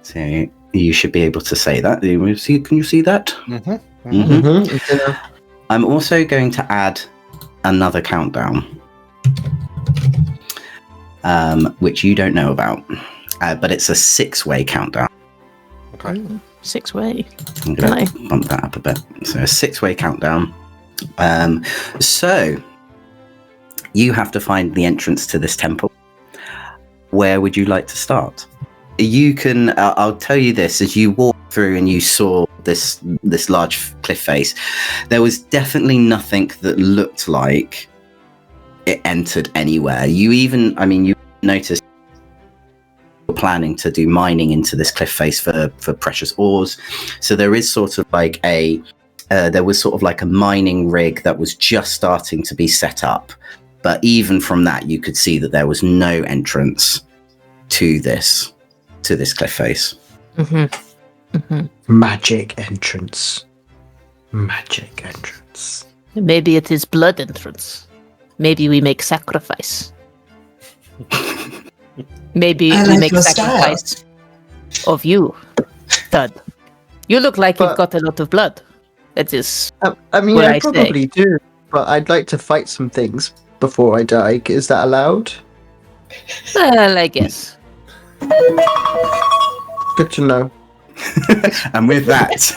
so you should be able to say that. Can you see that? Mm-hmm. Mm-hmm. I'm also going to add another countdown, which you don't know about, but it's a 6-way countdown. Okay. 6-way. I'm going to bump that up a bit. So a 6-way countdown. So you have to find the entrance to this temple. Where would you like to start? You can. I'll tell you this: as you walk through and you saw this large cliff face, there was definitely nothing that looked like it entered anywhere. You noticed you're planning to do mining into this cliff face for precious ores. So there is sort of like there was sort of like a mining rig that was just starting to be set up. But even from that, you could see that there was no entrance to this cliff face. Magic entrance. Maybe it is blood entrance. Maybe we make sacrifice. Maybe we make sacrifice of you, Thud. You look like you've got a lot of blood. That is. I probably do, but I'd like to fight some things before I die. Is that allowed? Well, I guess. Good to know. And with that,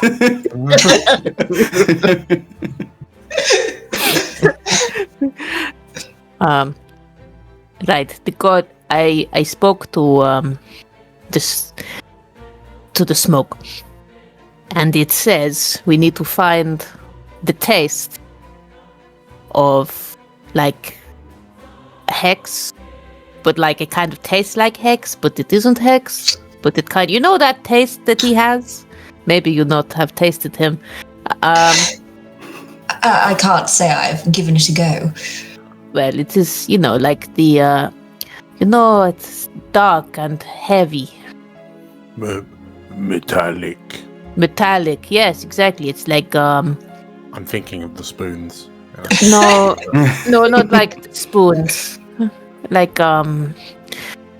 right. The god. I spoke to the smoke, and it says we need to find the taste of like hex, but like it kind of tastes like hex, but it isn't hex. But it kind, that taste that he has. Maybe you not have tasted him. I can't say I've given it a go. Well, it is like the it's dark and heavy. Metallic. Metallic, yes, exactly. It's like I'm thinking of the spoons. No, not like spoons. Like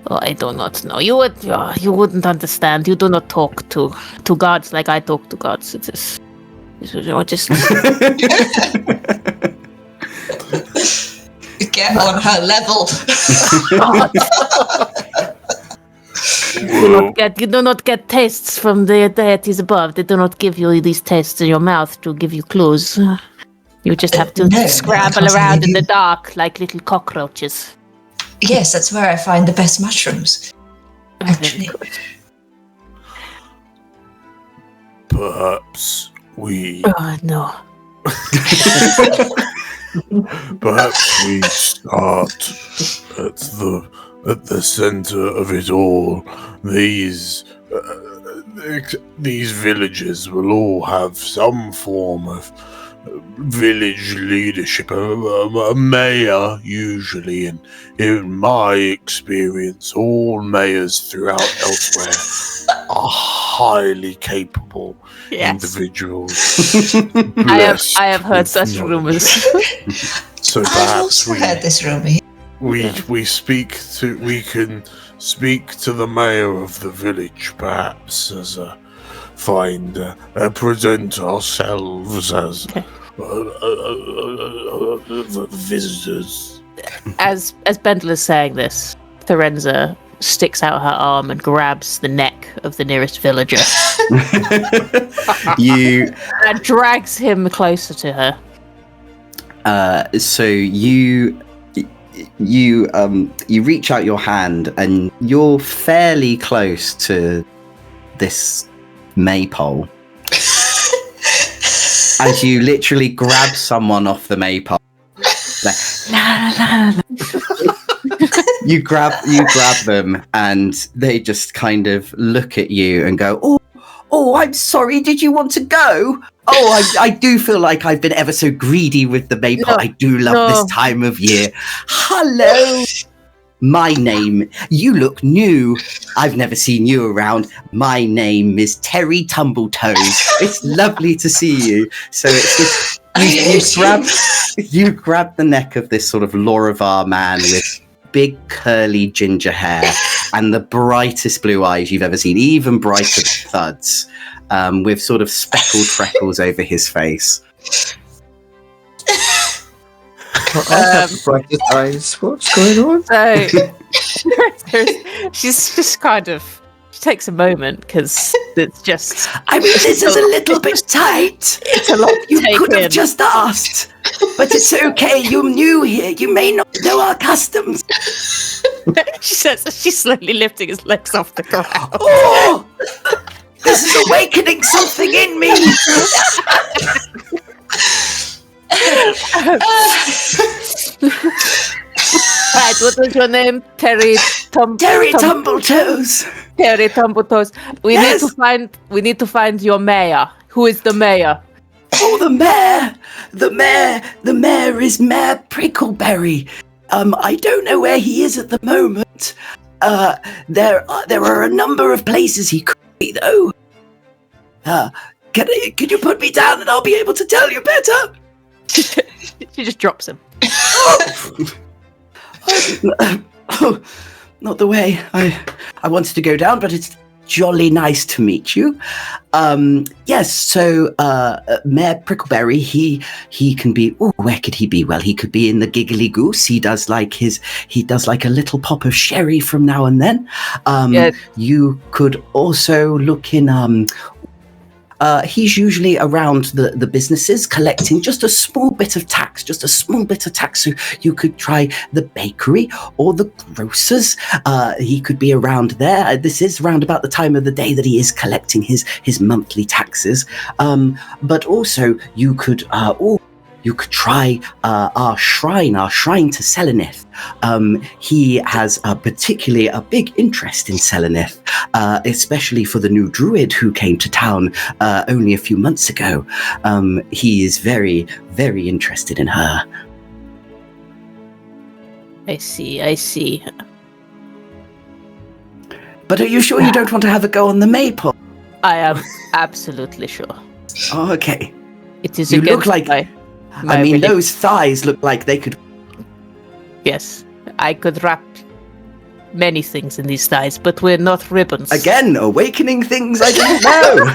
I do not know. You wouldn't understand. You do not talk to gods like I talk to gods. You're just get on her level. You do not get tastes from the deities above. They do not give you these tastes in your mouth to give you clues. You just have to scramble around in the dark like little cockroaches. Yes, that's where I find the best mushrooms. Actually. Perhaps we... Oh, no. Perhaps we start at the center of it all. These villages will all have some form of village leadership, a mayor usually, and in my experience, all mayors throughout elsewhere are highly capable individuals. I have heard such rumors. So I've perhaps also heard this rumor. we can speak to the mayor of the village, perhaps as present ourselves as visitors. As Bendel is saying this, Therenza sticks out her arm and grabs the neck of the nearest villager. And drags him closer to her. So you reach out your hand and you're fairly close to this maypole. As you literally grab someone off the maypole. Like, you grab them and they just kind of look at you and go, oh, I'm sorry, did you want to go? Oh, I do feel like I've been ever so greedy with the maypole. I do love this time of year. Hello. My name, you look new. I've never seen you around. My name is Terry Tumbletoes. It's lovely to see you. So it's just, you grab the neck of this sort of Lorivar man with big curly ginger hair and the brightest blue eyes you've ever seen, even brighter than Thud's, with sort of speckled freckles over his face. I have brightest eyes. What's going on? So she's just kind of takes a moment because it's just. I mean, this is a little bit tight. It's a lot. You could have just asked, but it's okay. You're new here. You may not know our customs. She says as she's slowly lifting his legs off the ground. Oh, this is awakening something in me. Right, what was your name? Terry Tumbletoes. Terry Tumbletoes. We need to find your mayor. Who is the mayor? Oh, the mayor is Mayor Prickleberry. I don't know where he is at the moment. There are a number of places he could be, though. Can you put me down and I'll be able to tell you better? She just drops him. Oh, not the way I wanted to go down, but it's jolly nice to meet you. Yes, so Mayor Prickleberry, he can be. Oh, where could he be? Well, he could be in the Giggly Goose. He does like a little pop of sherry from now and then. Yes. You could also look in. He's usually around the businesses collecting just a small bit of tax, so you could try the bakery or the grocers. He could be around there. This is round about the time of the day that he is collecting his monthly taxes. But also you could try our shrine to Selenith. He has particularly a big interest in Selenith, especially for the new druid who came to town only a few months ago. He is very, very interested in her. I see. But are you sure you don't want to have a go on the maypole? I am absolutely sure. Oh, okay. It is. You look like. I mean, religion. those thighs look like they could. Yes, I could wrap many things in these thighs, but we're not ribbons. Again, awakening things I didn't know.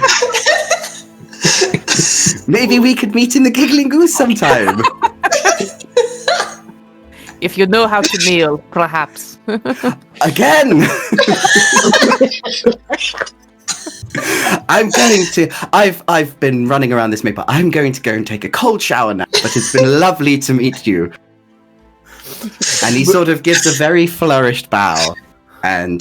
Maybe we could meet in the Giggling Goose sometime. If you know how to kneel, perhaps. Again. I've been running around this maple. I'm going to go and take a cold shower now, but it's been lovely to meet you. And he sort of gives a very flourished bow.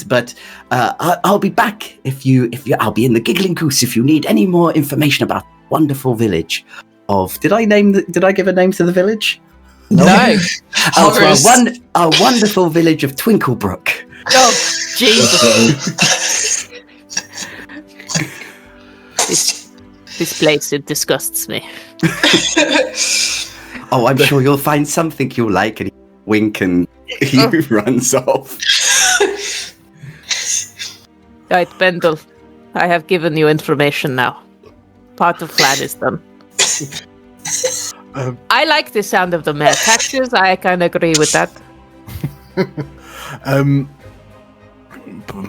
But I'll be back if you I'll be in the Giggling Goose if you need any more information about the wonderful village of. Did I give a name to the village? No. To our wonderful village of Twinklebrook. Oh, Jesus. This place, it disgusts me. Oh, I'm sure you'll find something you'll like. And he wink and he runs off. Right, Bendel, I have given you information now. Part of plan is done. I like the sound of the mare taxes. I can agree with that.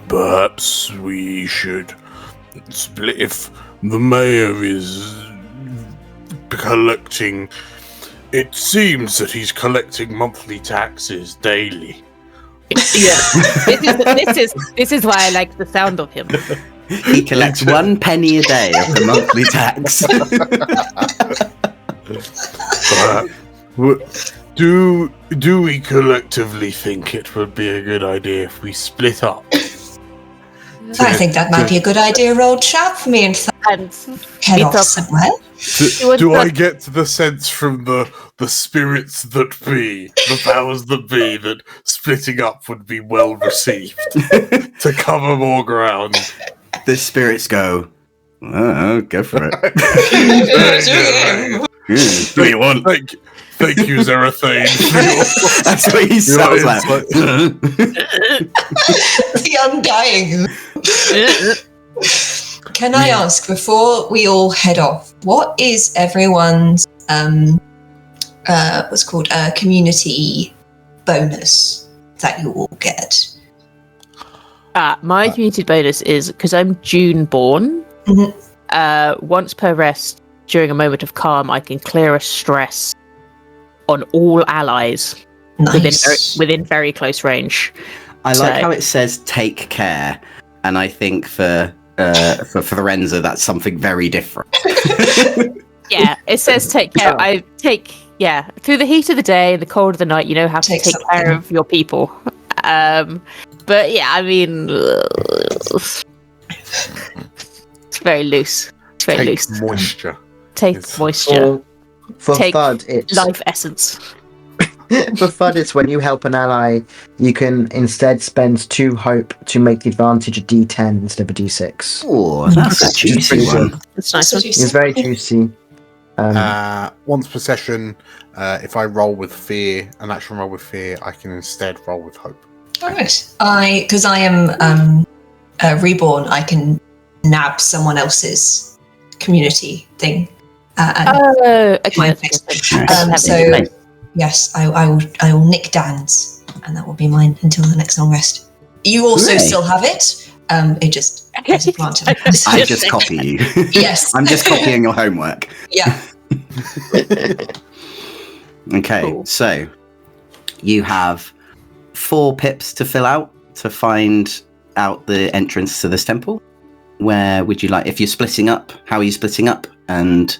Perhaps we should split if the mayor is collecting. It seems that he's collecting monthly taxes daily. Yes, this is why I like the sound of him. He collects 1 penny a day of the monthly tax. Do we collectively think it would be a good idea if we split up? I think that might be a good idea, old chap, for me and head off somewhere. Do I get the sense from the spirits that be, the powers that be, that splitting up would be well received to cover more ground? The spirits go, oh, go for it. What do you want? Thank you, Zerathane. That's what he sounds like. The Undying. Can I ask, before we all head off, what is everyone's what's called a community bonus that you all get? My community bonus is because I'm June born. Mm-hmm. Once per rest, during a moment of calm, I can clear a stress on all allies Nice. within very close range. I like how it says "take care." and I think for Lorenzo, that's something very different. Yeah, it says take care. Through the heat of the day and the cold of the night, you know how to take care of your people. But yeah, I mean, it's very loose. It's very loose. Moisture. Take moisture. For Take FUD, it's life essence. For FUD, it's when you help an ally, you can instead spend 2 hope to make the advantage a D10 instead of a D6. Oh, that's a juicy one. It's nice. It's very juicy. Once per session, if I roll with fear, an action roll with fear, I can instead roll with hope. All right. Because I am reborn, I can nab someone else's community thing. Okay. So yes, I will nick Dan's, and that will be mine until the next long rest. You also still have it. It just has a plant. I just copy you. Yes. I'm just copying your homework. Yeah. Okay, Cool. so you have 4 pips to fill out to find out the entrance to this temple. Where would you like, if you're splitting up, how are you splitting up? And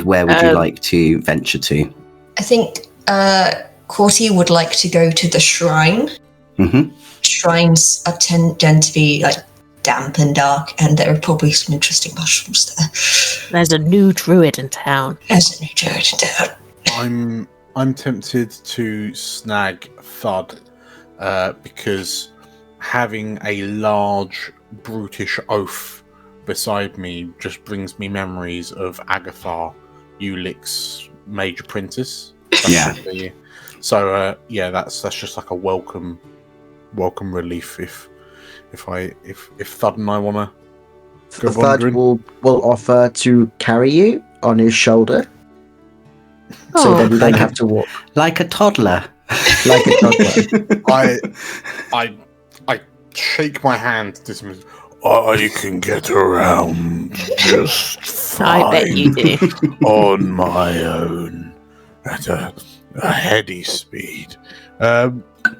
where would you like to venture to? I think Corty would like to go to the shrine. Mm-hmm. Shrines tend to be like damp and dark, and there are probably some interesting mushrooms there. There's a new druid in town. There's a new druid in town. I'm tempted to snag Thud because having a large brutish oaf beside me just brings me memories of Agathar, Ulick's Mage Apprentice. Yeah. So that's just like a welcome relief if Thud and I wanna go Thud wandering. will offer to carry you on his shoulder, so then you don't have to walk Like a toddler. like a toddler. I shake my hand to dismiss. I can get around just fine. I bet you do. On my own at a heady speed.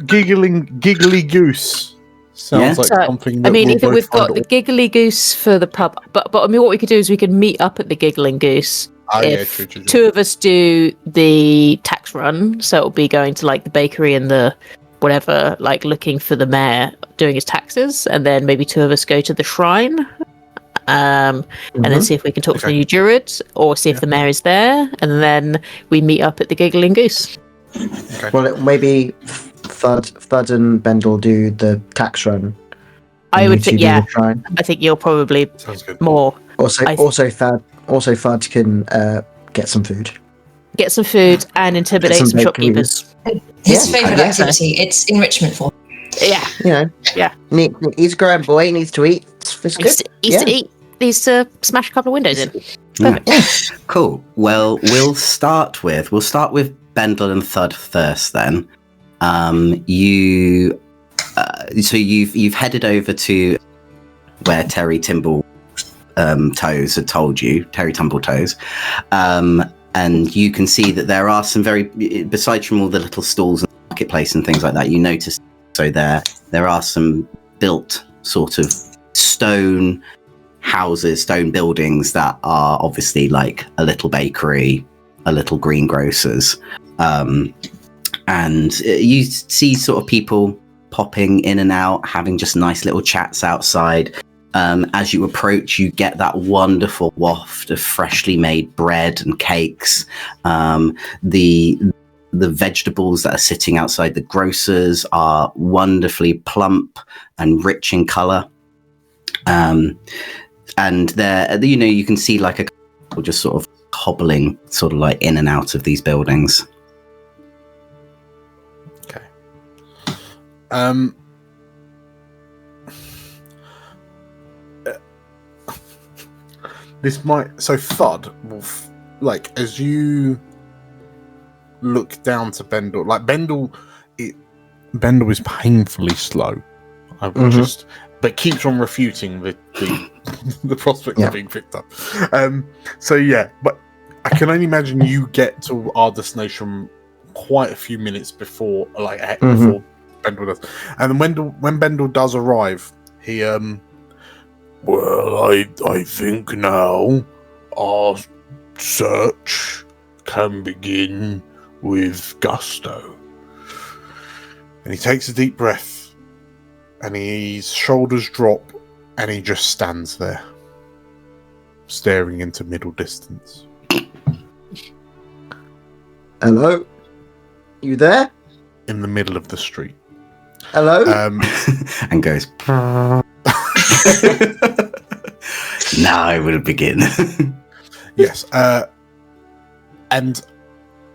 Giggly goose sounds like So, something that I mean, we'll either both we've got find the Giggly Goose for the pub, but I mean, what we could do is we could meet up at the Giggling Goose. If true. 2 of us do the tax run, so it'll be going to like the bakery and the whatever, like looking for the mayor doing his taxes, and then maybe 2 of us go to the shrine, and then see if we can talk to the new druid, or see if the mayor is there, and then we meet up at the Giggling Goose. Okay. Well, maybe Thud and Bendel do the tax run. I would you two think, do yeah. the shrine. I think you're probably Sounds good. more. Also Thud can get some food. Get some food and intimidate some some bakery. shopkeepers. His favourite yeah. activity. It's enrichment for him. Yeah. You know. Yeah. He's a grown boy. He needs to eat. It's good. Needs to eat. Needs to smash a couple of windows in. Perfect. Cool. Well, we'll start with Bendel and Thud first. Then, so you've headed over to where Terry Timble Toes had told you, Terry Tumble Toes, and you can see that there are some besides from all the little stalls and marketplace and things like that, you notice so there are some built sort of stone houses, stone buildings that are obviously like a little bakery, a little greengrocer's, and you see sort of people popping in and out, having just nice little chats outside. As you approach, you get that wonderful waft of freshly made bread and cakes. The vegetables that are sitting outside the grocers are wonderfully plump and rich in colour. And there, you can see like a couple just sort of hobbling, sort of like in and out of these buildings. Okay. This might. So Thud will, as you look down to Bendel, Bendel is painfully slow. I will but keeps on refuting the prospect of being picked up. But I can only imagine you get to our destination quite a few minutes before, before Bendel does. And when Bendel does arrive, He well, I think now our search can begin with gusto. And he takes a deep breath, and his shoulders drop, and he just stands there, staring into middle distance. Hello? You there? In the middle of the street. Hello? And goes. Now I will begin. Yes. And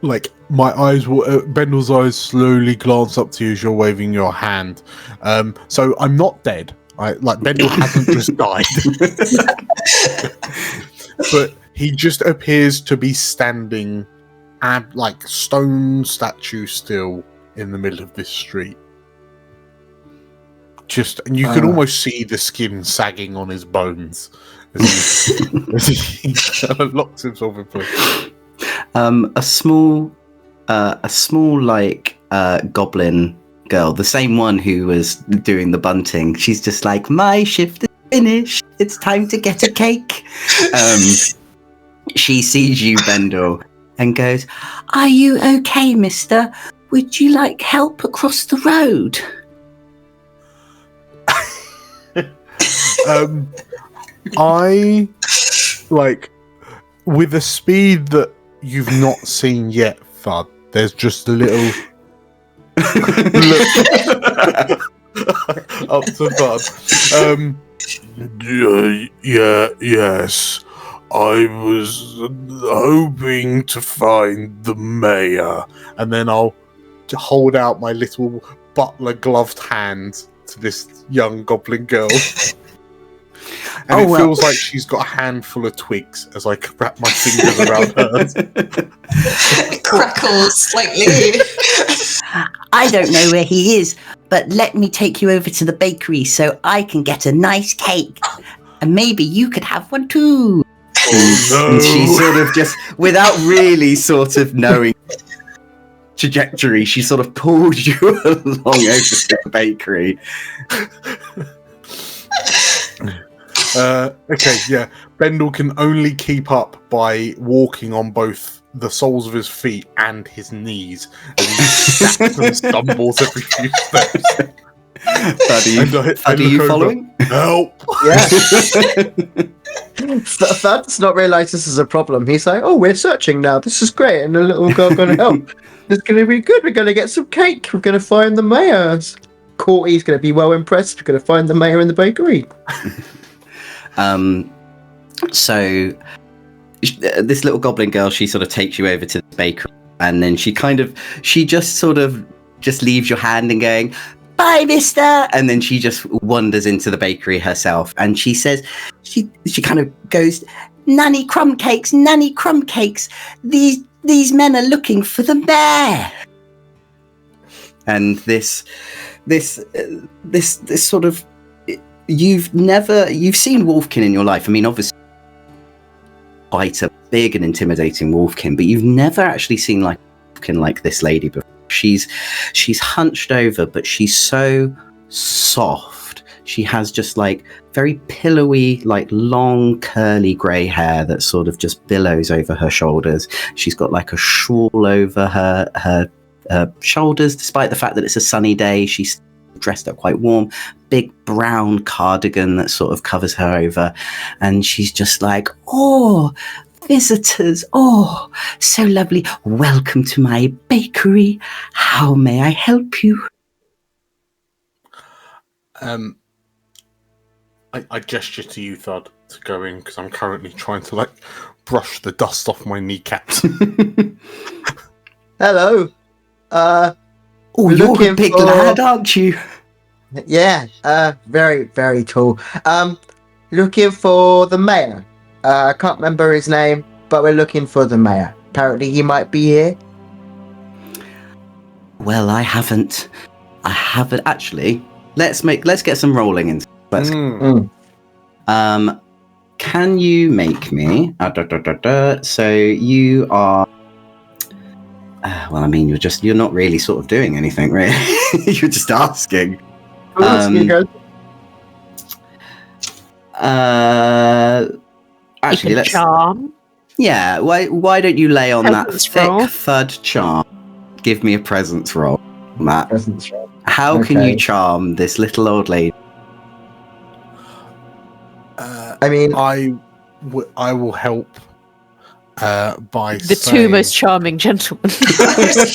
like my eyes will, Bendel's eyes slowly glance up to you as you're waving your hand. So I'm not dead. Bendel hasn't just died, but he just appears to be standing, like stone statue still in the middle of this street. And you can almost see the skin sagging on his bones as he locks himself in place. A small goblin girl, the same one who was doing the bunting. She's just like, my shift is finished. It's time to get a cake. She sees you, Bendel, and goes, "Are you okay, mister? Would you like help across the road?" I with a speed that you've not seen yet, Thud. There's just a little look up to Thud. Yes. I was hoping to find the mayor, and then I'll hold out my little butler gloved hand to this young goblin girl. And it feels like she's got a handful of twigs as I wrap my fingers around hers. It crackles slightly. I don't know where he is, but let me take you over to the bakery so I can get a nice cake. And maybe you could have one too. Oh, no. And she sort of just, without really sort of knowing trajectory, she sort of pulled you along over to the bakery. Okay, yeah. Bendel can only keep up by walking on both the soles of his feet and his knees as he stacks and stumbles every few steps. Are you following? Help! Yeah. Thad's not realised this is a problem. He's like, "Oh, we're searching now. This is great, and the little girl going to help. It's going to be good. We're going to get some cake. We're going to find the mayor. Courtney's going to be well impressed. We're going to find the mayor in the bakery." So this little goblin girl, she sort of takes you over to the bakery, and then she just leaves your hand and going, "Bye, mister," and then she just wanders into the bakery herself, and she says, she kind of goes, nanny crumb cakes, these men are looking for the mayor." And this sort of, you've seen Wolfkin in your life. I mean, obviously quite a big and intimidating Wolfkin, but you've never actually seen like Wolfkin like this lady before. She's hunched over, but she's so soft. She has just like very pillowy, like long curly grey hair that sort of just billows over her shoulders. She's got like a shawl over her shoulders, despite the fact that it's a sunny day. She's dressed up quite warm, big brown cardigan that sort of covers her over, and she's just like, "Oh, visitors, oh, so lovely. Welcome to my bakery. How may I help you?" I gesture to you, Thud, to go in because I'm currently trying to brush the dust off my kneecaps. Hello. Oh, you're a big lad, aren't you? Yeah, very, very tall. Looking for the mayor. I can't remember his name, but we're looking for the mayor. Apparently he might be here. Well, I haven't actually. Let's get some rolling in. Can you make me? So you are. Well, I mean, you're not really sort of doing anything, really. You're just asking. Actually, let's. charm. Yeah, why don't you lay on Presence that thick roll. thud charm? Give me a presence roll, Matt. Presence roll. How can you Okay. charm this little old lady? I mean, I will help by The saying, two most charming gentlemen. It's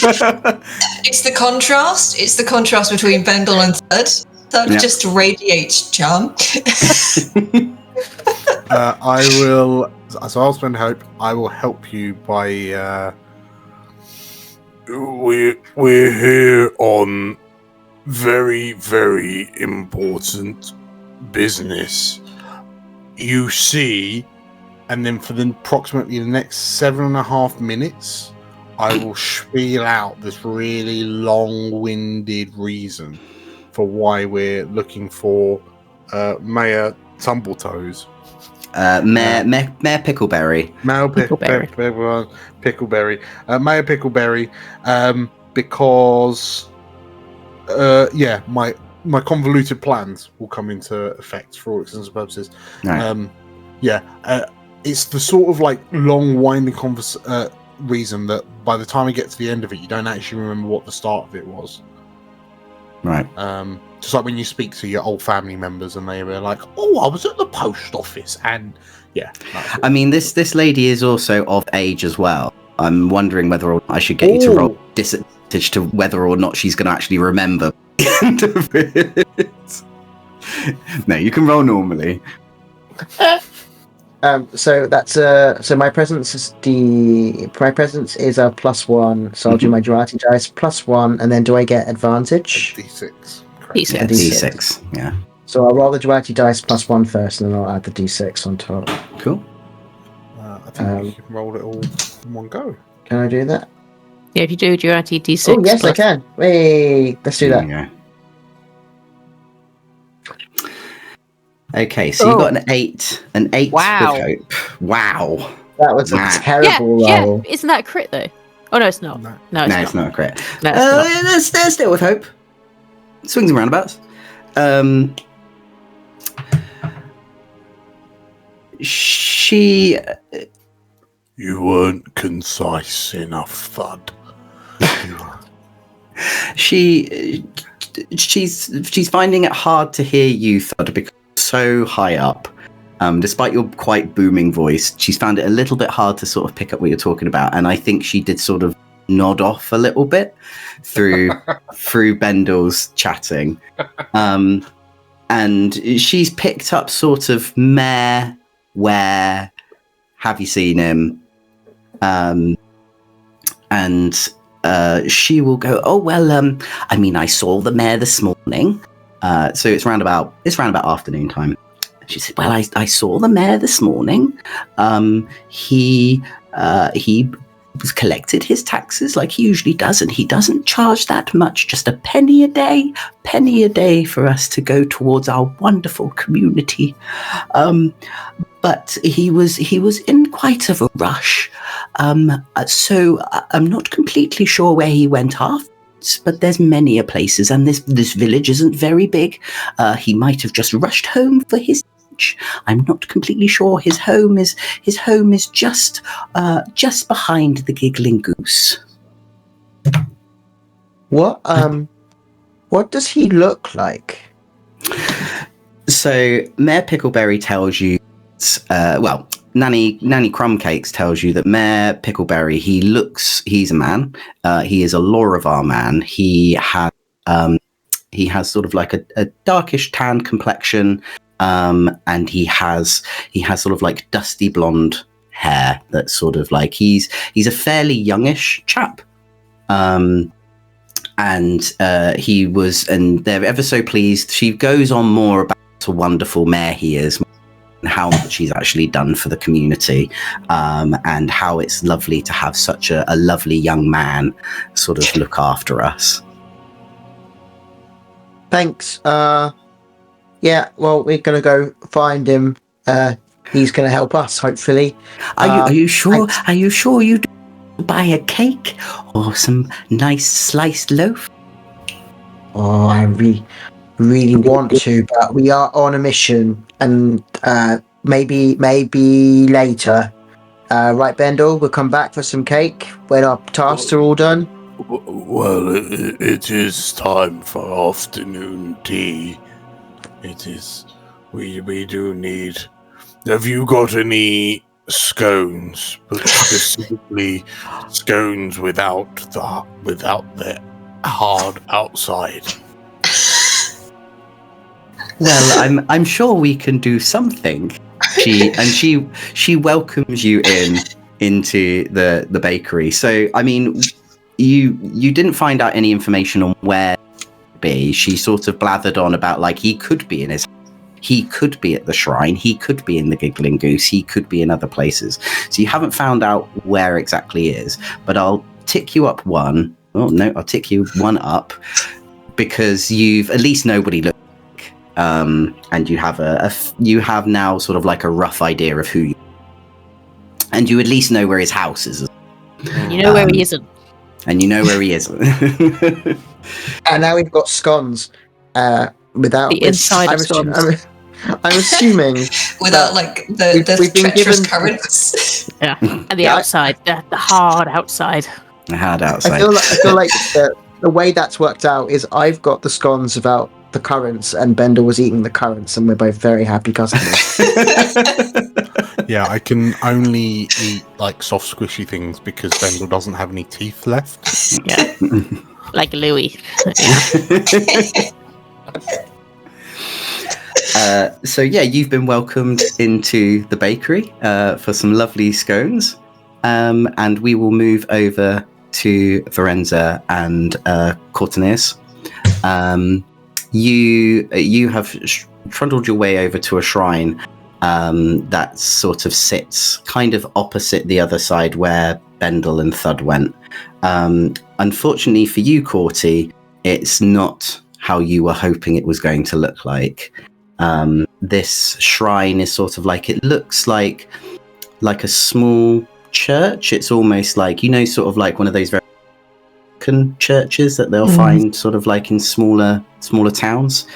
the contrast. It's the contrast between Bendel and Thud. Thud Yeah. just radiates charm. I will. So I'll spend hope. I will help you by. We're here on very, very important business. You see, and then for approximately the next 7.5 minutes, I will spiel out this really long-winded reason for why we're looking for Mayor Tumbletoes. Mayor Pickleberry. Mayor Pickleberry. Pickleberry. Mayor Pickleberry. Because my convoluted plans will come into effect for all intents and purposes. Right. It's the sort of like long winding reason that by the time we get to the end of it, you don't actually remember what the start of it was. Right. Just like when you speak to your old family members and they were like, "Oh, I was at the post office," and yeah. I mean, this lady is also of age as well. I'm wondering whether or not I should get you to roll disadvantage to whether or not she's going to actually remember the end of it. No, you can roll normally. so that's so my presence is a +1, so I'll do my duality dice +1, and then do I get advantage? D6. D6. Yeah, D6. Yeah. So I'll roll the duality dice +1 first, and then I'll add the D6 on top. Cool. I think you can roll it all in one go. Can I do that? Yeah, if you do duality D6. Oh yes, I can. Wait, let's do that. There you go. Okay, so you got an 8. An 8 Wow. with hope. Wow. That was a Nah. terrible roll. Yeah. Isn't that a crit though? Oh no, it's not. No. No, it's not. a crit. No, it's not. They're still with hope. Swings and roundabouts. She. You weren't concise enough, Thud. She's finding it hard to hear you, Thud, because you're so high up. Despite your quite booming voice, she's found it a little bit hard to sort of pick up what you're talking about, and I think she did sort of nod off a little bit through Bendel's chatting, and she's picked up sort of Mayor, where have you seen him? And she will go, oh well, I mean, I saw the Mayor this morning, so it's round about afternoon time. She said, well, I saw the Mayor this morning. He was collected his taxes like he usually does, and he doesn't charge that much, just a penny a day for us to go towards our wonderful community. But he was in quite of a rush, so I'm not completely sure where he went afterwards, but there's many a places, and this village isn't very big. He might have just rushed home for his. I'm not completely sure. His home is just behind the Giggling Goose. What does he look like? So Mayor Pickleberry tells you, Nanny Crumbcakes tells you that Mayor Pickleberry, he's a man. He is a Lorivar man. He has sort of like a darkish tan complexion. And he has sort of like dusty blonde hair that's sort of like he's a fairly youngish chap. And they're ever so pleased. She goes on more about what a wonderful mayor he is and how much he's actually done for the community, and how it's lovely to have such a lovely young man sort of look after us. Thanks. Yeah, well, we're going to go find him. He's going to help us, hopefully. Are you sure? Thanks. Are you sure you buy a cake or some nice sliced loaf? Oh, I really want to, but we are on a mission. and maybe later. Right, Bendel, we'll come back for some cake when our tasks are all done. Well, it is time for afternoon tea. It is. We do need. Have you got any scones, but specifically scones without the hard outside? Well, I'm sure we can do something. She welcomes you into the bakery. So I mean, you didn't find out any information on where to be. She sort of blathered on about like he could be at the shrine, he could be in the Giggling Goose, he could be in other places. So you haven't found out where exactly he is. But I'll tick you up one. Oh no, I'll tick you one up because you've at least know what he looks like, and you have now sort of like a rough idea of who you. And you at least know where his house is. You know where he isn't. And you know where he isn't. And now we've got scones. Without The inside of scones. I'm assuming Without like the we've been treacherous given- currents. Yeah, and the outside, the hard outside. Hard outside. I feel like the way that's worked out is I've got the scones without the currants, and Bendel was eating the currants, and we're both very happy customers. Yeah, I can only eat like soft, squishy things because Bendel doesn't have any teeth left. Yeah, like Louis. So yeah, you've been welcomed into the bakery for some lovely scones, and we will move over to Varenza and Courteniers. You have trundled your way over to a shrine that sort of sits kind of opposite the other side where Bendel and Thud went. Unfortunately for you, Corty, it's not how you were hoping it was going to look like. This shrine is sort of like, it looks like a small church. It's almost like, sort of like one of those very churches that they'll find sort of like in smaller towns.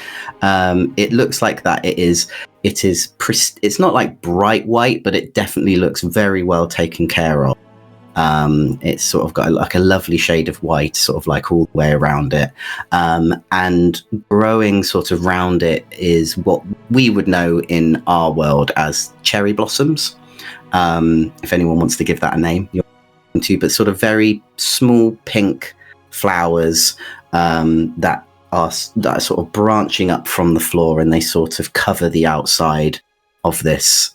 It looks like that. It's not like bright white, but it definitely looks very well taken care of. It's sort of got like a lovely shade of white sort of like all the way around it, and growing sort of round it is what we would know in our world as cherry blossoms. If anyone wants to give that a name, you're welcome to, but sort of very small pink flowers that are sort of branching up from the floor, and they sort of cover the outside of this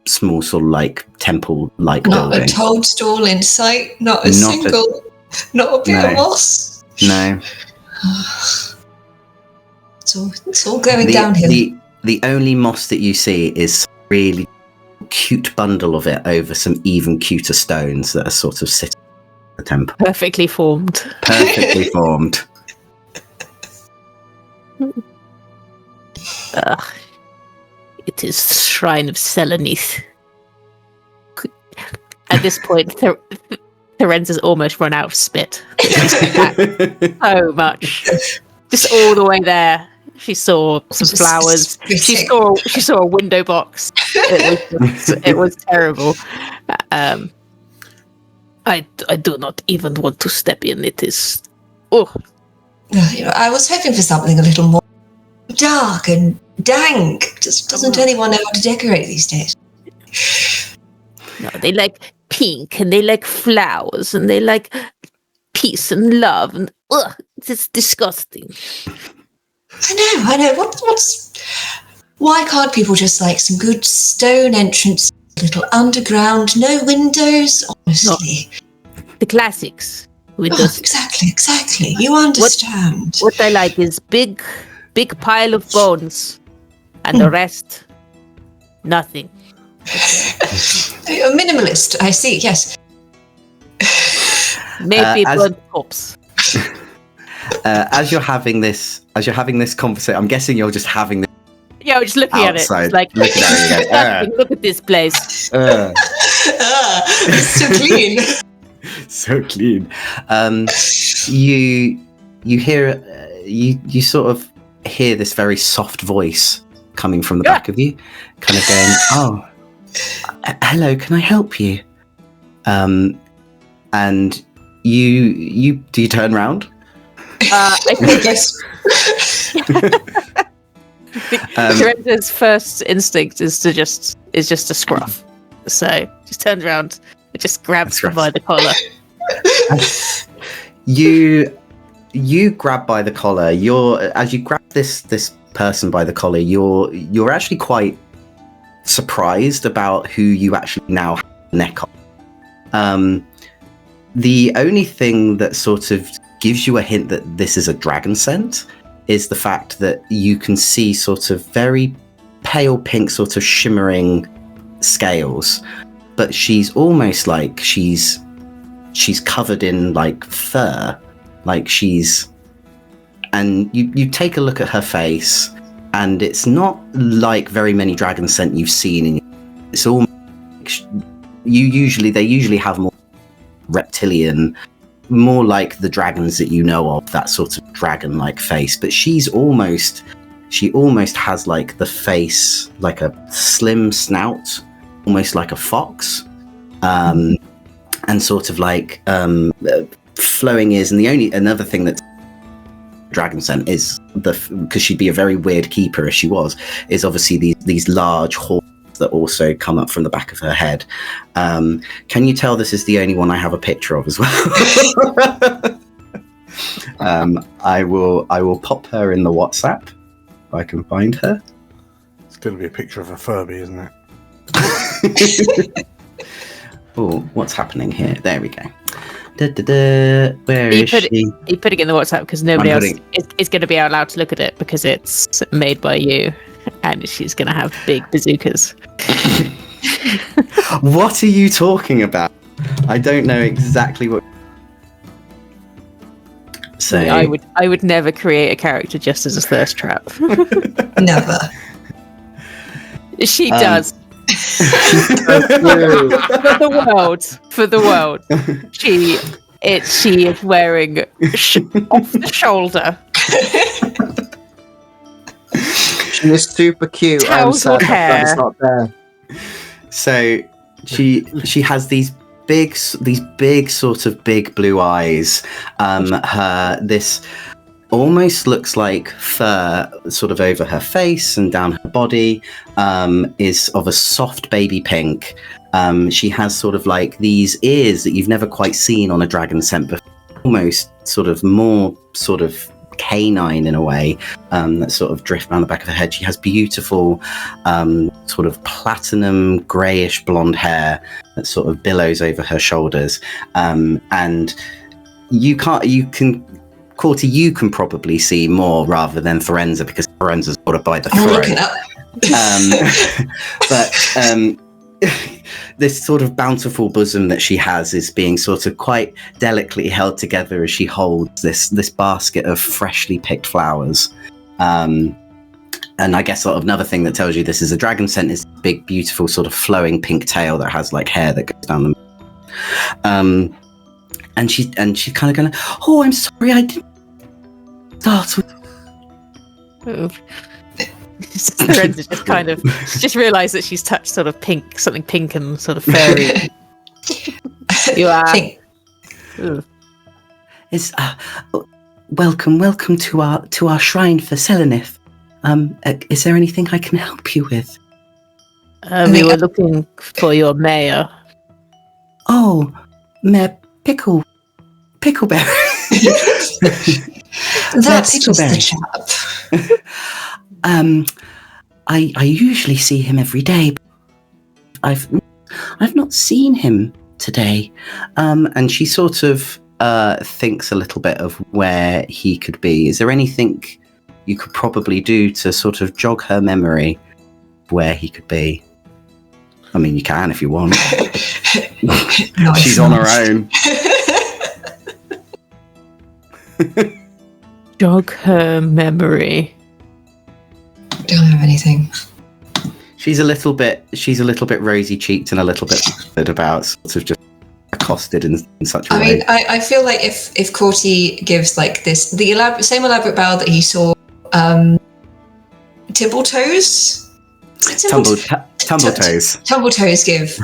small sort of like temple-like Not building. a toadstool in sight, not a bit of moss. No. It's all going downhill. The only moss that you see is a really cute bundle of it over some even cuter stones that are sort of sitting in the temple. Perfectly formed. Perfectly formed. It is the shrine of Selenith. At this point, Terenza's almost run out of spit. So much. Just all the way there. She saw some flowers. She saw a window box. It was terrible. I do not even want to step in. It is. Oh. I was hoping for something a little more dark and dank. Doesn't anyone know how to decorate these days? No, they like pink, and they like flowers, and they like peace and love, and it's disgusting. I know. Why can't people just like some good stone entrance, little underground, no windows? Honestly, the classics. Exactly. You understand. What I like is big pile of bones, and the rest, nothing. A minimalist, I see. Yes. Maybe burnt corpse. As you're having this conversation, I'm guessing you're just having this. Yeah, we're just looking outside, at it. It's like, looking at it, look at this place. It's so clean. So clean. You hear you sort of hear this very soft voice coming from the back of you, kind of going, "Oh, hello, can I help you?" And you do you turn around? I think Yes. Lorenzo's first instinct is just to scruff. So just turns around and just grabs her by the collar. You grab by the collar. As you grab this person by the collar, you're actually quite surprised about who you actually now have the neck on. The only thing that sort of gives you a hint that this is a dragon scent is the fact that you can see sort of very pale pink, sort of shimmering scales, but she's almost like she's covered in like fur, like and you take a look at her face, and it's not like very many dragon scent you've seen. It's almost they usually have more reptilian, more like the dragons that you know of, that sort of dragon-like face, but she almost has like the face like a slim snout, almost like a fox, and sort of like flowing ears. And another thing that dragon scent is, because she'd be a very weird keeper if she was, is obviously these large horns that also come up from the back of her head. Can you tell this is the only one I have a picture of as well? I will pop her in the WhatsApp if I can find her. It's going to be a picture of a Furby, isn't it? Oh, what's happening here? There we go. Where is she? You're putting it in the WhatsApp because nobody else is going to be allowed to look at it because it's made by you, and she's going to have big bazookas. What are you talking about? I don't know exactly what. So I would never create a character just as a thirst trap. Never. She does. For the world. She is wearing off the shoulder. She is super cute. I'm sad that's not there. So she has these big sort of big blue eyes. This almost looks like fur sort of over her face and down her body, is of a soft baby pink. She has sort of like these ears that you've never quite seen on a dragon scent before, almost sort of more sort of canine in a way, that sort of drift around the back of her head. She has beautiful sort of platinum greyish blonde hair that sort of billows over her shoulders, and you can probably see more rather than Forenza, because Forenza's sort of by the throat. But this sort of bountiful bosom that she has is being sort of quite delicately held together as she holds this basket of freshly picked flowers. And I guess sort of another thing that tells you this is a dragon scent is the big, beautiful sort of flowing pink tail that has like hair that goes down the. And she's kind of going, "Oh, I'm sorry, I didn't start with." Lorenzo just realised that she's touched sort of something pink and sort of furry. You are. It's welcome to our shrine for Selenith. Is there anything I can help you with? We were looking for your mayor. Oh, Mayor Pickleberry. That tickles the chap. I usually see him every day. I've not seen him today. And she sort of thinks a little bit of where he could be. Is there anything you could probably do to sort of jog her memory of where he could be? I mean, you can if you want. No, she's on her own. Jog her memory. Don't have anything. She's a little bit rosy cheeked and a little bit bothered about sort of just accosted in such a way. I mean, I feel like if Corty gives like this, same elaborate bow that he saw Timbletoes? Tumbletoes. Tumbletoes give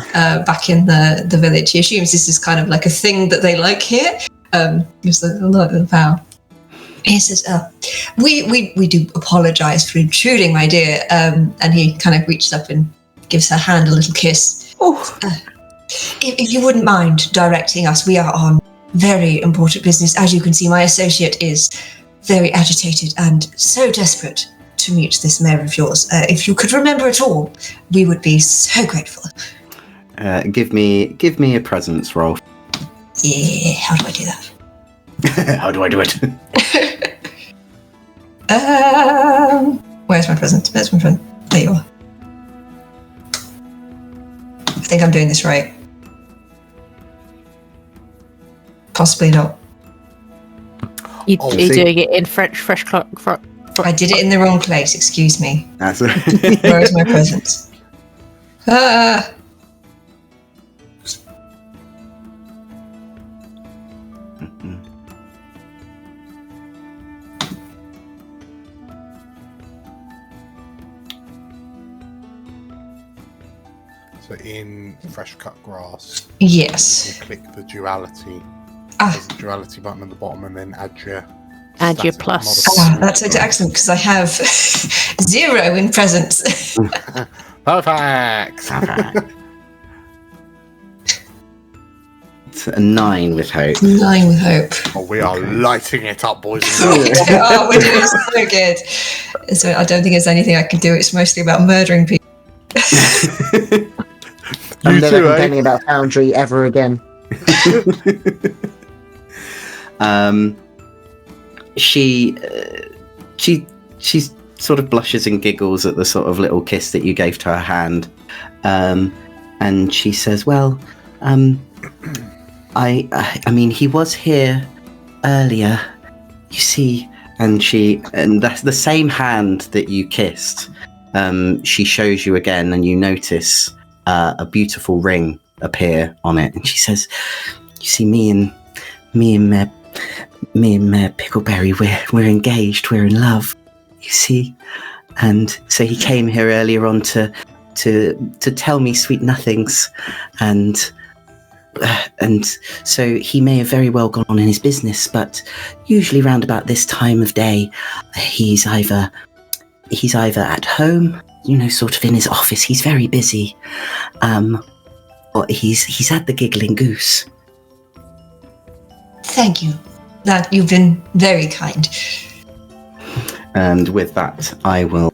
back in the village. He assumes this is kind of like a thing that they like here. Just a lot of power. He says, we do apologise for intruding, my dear. And he kind of reaches up and gives her hand a little kiss. If you wouldn't mind directing us, we are on very important business. As you can see, my associate is very agitated and so desperate to meet this mayor of yours. If you could remember it all, we would be so grateful. Give me a presence roll. Yeah, how do I do that? How do I do it? Where's my present? There you are. I think I'm doing this right. Possibly not. You're doing it in French fresh clock. I did it in the wrong place, excuse me. That's Where is my present? So in fresh cut grass, Yes. you click the duality. Ah. There's a duality button at the bottom, and then add your Add your static plus. modifier. That's excellent because I have 0 in presents. Perfect. It's a 9 with hope. 9 with hope. Oh, we are lighting it up, boys and girls. Oh, we're doing so good. So I don't think there's anything I can do. It's mostly about murdering people. I'm You never too, eh? complaining about Foundry ever again. She sort of blushes and giggles at the sort of little kiss that you gave to her hand, and she says, "Well, I mean, he was here earlier, you see." And that's the same hand that you kissed. She shows you again, and you notice a beautiful ring appear on it, and she says, "You see, me and Mayor Pickleberry, we're engaged, we're in love, you see." And so he came here earlier on to tell me sweet nothings, and so he may have very well gone on in his business, but usually round about this time of day, he's either at home, sort of in his office. He's very busy, or he's at the Giggling Goose. Thank you. That you've been very kind. And with that, I will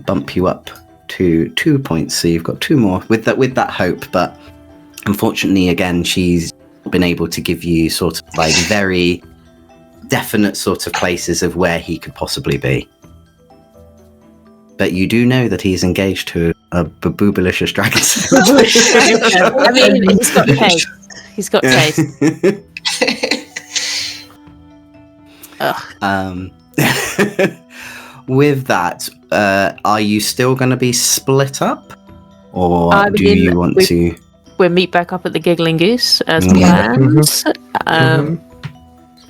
bump you up to 2 points. So you've got 2 more with that hope. But unfortunately, again, she's been able to give you sort of like very definite sort of places of where he could possibly be. But you do know that he's engaged to a boobalicious dragon. I mean, he's got taste. He's got taste. With that, are you still going to be split up, or do you want to? We'll meet back up at the Giggling Goose as Mm-hmm. planned.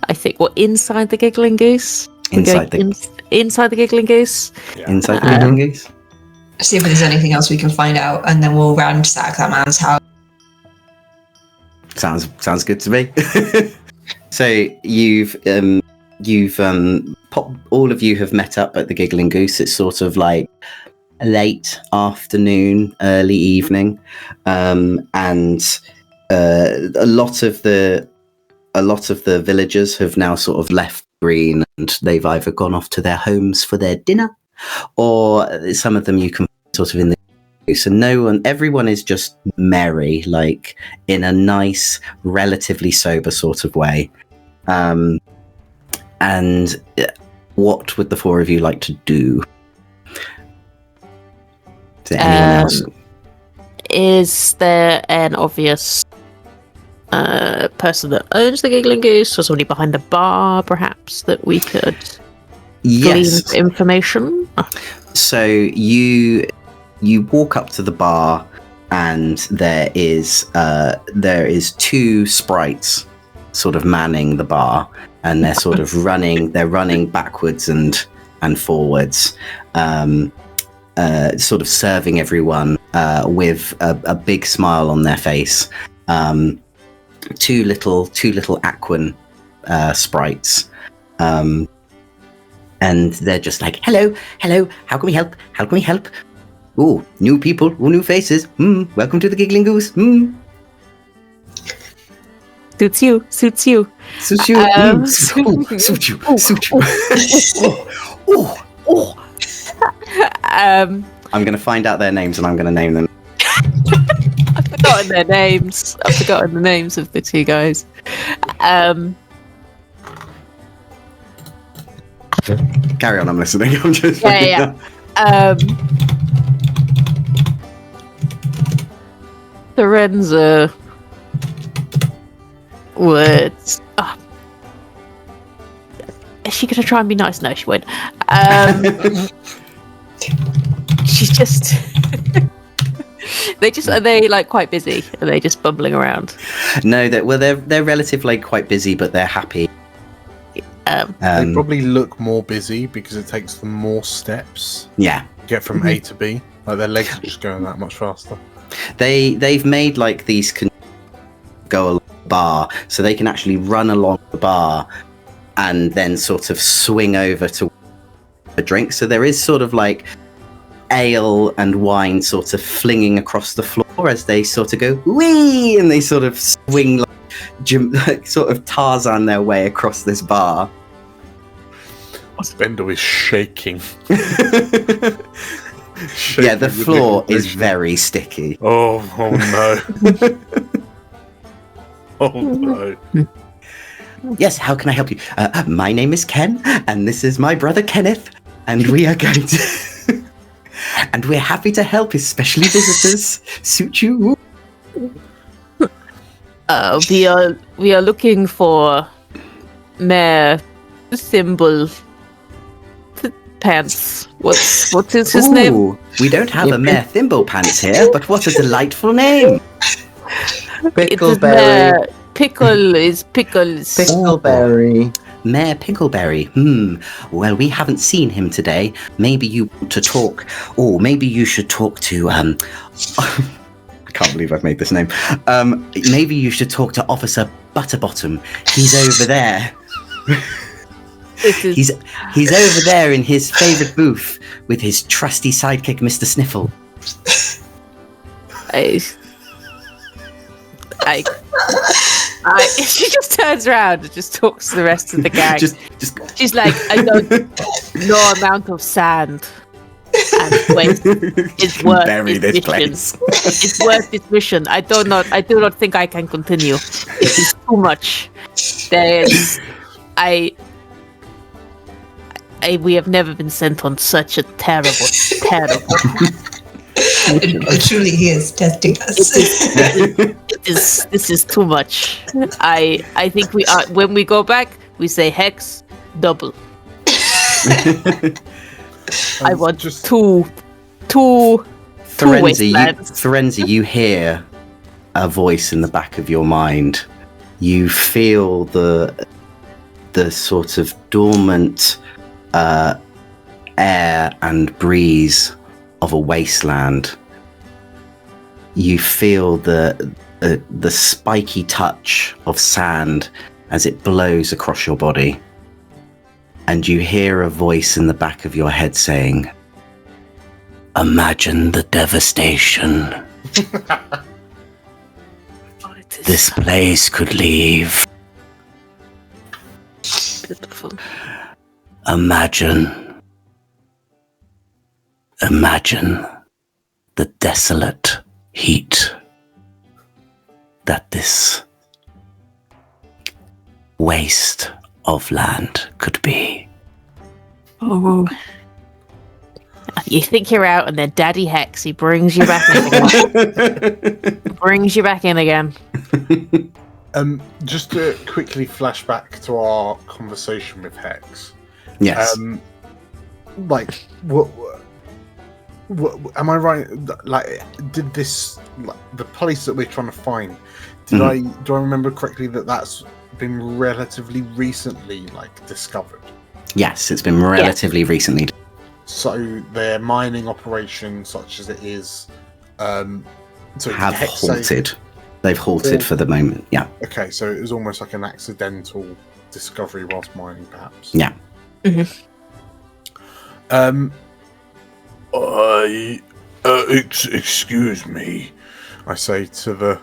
I think we're inside the Giggling Goose. Inside the Giggling Goose. Yeah. Inside the Giggling Goose. See if there's anything else we can find out, and then we'll ransack that man's house. Sounds good to me. So you've all of you have met up at the Giggling Goose. It's sort of like late afternoon, early evening, and a lot of the villagers have now sort of left Green, and they've either gone off to their homes for their dinner, or some of them you can sort of in the goose. And everyone is just merry, like in a nice, relatively sober sort of way. And what would the 4 of you like to do? To anyone else? Is there an obvious person that owns the Giggling Goose, or somebody behind the bar, perhaps, that we could glean information? So you walk up to the bar, and there is 2 sprites sort of manning the bar, and they're sort of running backwards and and forwards, sort of serving everyone with a big smile on their face. Two little Aquan sprites, and they're just like, hello, how can we help? Ooh, new people, new faces. Welcome to the Giggling Goose. Suits you. Suits you. Suit you. I'm going to find out their names and I'm going to name them. I've forgotten their names. I've forgotten the names of the two guys. Carry on, I'm listening. I'm just Lorenza words. Oh. Is she going to try and be nice? No, she won't. She's just... Are they like quite busy? Are they just bumbling around? No, they're relatively quite busy, but they're happy. They probably look more busy because it takes them more steps. Yeah. To get from A to B. Like their legs are just going that much faster. They've made like these go along the bar, so they can actually run along the bar and then sort of swing over to a drink. So there is sort of like ale and wine sort of flinging across the floor as they sort of go wee, and they sort of swing like sort of Tarzan their way across this bar. Bendo is shaking. Yeah, the floor is very sticky. Oh no. Oh no. Yes, how can I help you? My name is Ken, and this is my brother Kenneth, and we are going to... and we're happy to help, especially visitors. Suit you? We are looking for Mayor Thimble Pants. What is his name? We don't have a Mayor Thimblepants here, but what a delightful name! Pickleberry. Pickles. Pickleberry. Mayor Pickleberry. Well, we haven't seen him today. Maybe you want to talk. Or maybe you should talk to I can't believe I've made this name. Maybe you should talk to Officer Butterbottom. He's over there. He's over there in his favourite booth with his trusty sidekick, Mr. Sniffle. She just turns around and just talks to the rest of the gang. She's like, I don't know amount of sand and waste is worth this mission. It's worth this mission. I do not think I can continue. It is too much. We have never been sent on such a terrible. Truly, he is testing us. This is too much. I think we are. When we go back, we say hex double. I want two wastelands. Ferenzi, you hear a voice in the back of your mind. You feel the sort of dormant air and breeze of a wasteland. You feel the spiky touch of sand as it blows across your body. And you hear a voice in the back of your head saying, "Imagine the devastation this place could leave. Beautiful. Imagine the desolate heat that this waste of land could be." Oh. You think you're out, and then Daddy Hex, he brings you back in again. Just to quickly flash back to our conversation with Hex. Yes. Like, what am I right? Like, did this, the place that we're trying to find, do I remember correctly that that's been relatively recently, like, discovered? Yes, it's been relatively recently. So their mining operation, such as it is, Have halted. They've halted for the moment. Yeah. Okay, so it was almost like an accidental discovery whilst mining, perhaps. Yeah. Excuse me. I say to the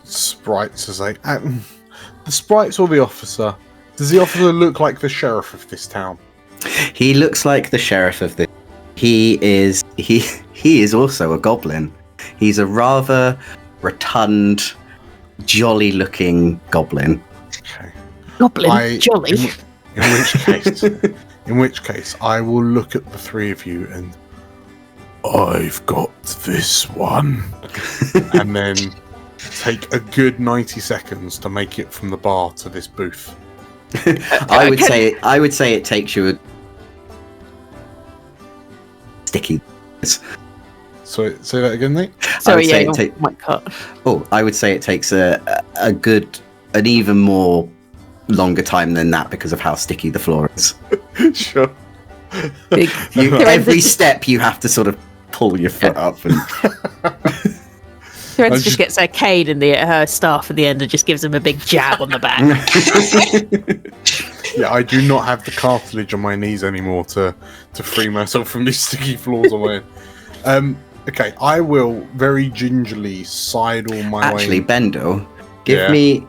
sprites, the sprites or the officer? Does the officer look like the sheriff of this town? He looks like the sheriff of this. He is also a goblin. He's a rather rotund, jolly-looking goblin. Okay. Goblin jolly. In which case, I will look at the three of you and I've got this one. and then take a good 90 seconds to make it from the bar to this booth. I would say it takes you a sticky. So say that again, Nate. Sorry, yeah, might cut. I would say it takes an even more longer time than that because of how sticky the floor is. Sure. Every step you have to sort of pull your foot up and. Terence just gets her cane and her staff at the end and just gives him a big jab on the back. Yeah, I do not have the cartilage on my knees anymore to free myself from these sticky floors I'm in. Okay, I will very gingerly sidle my way. Actually, Bendel, give me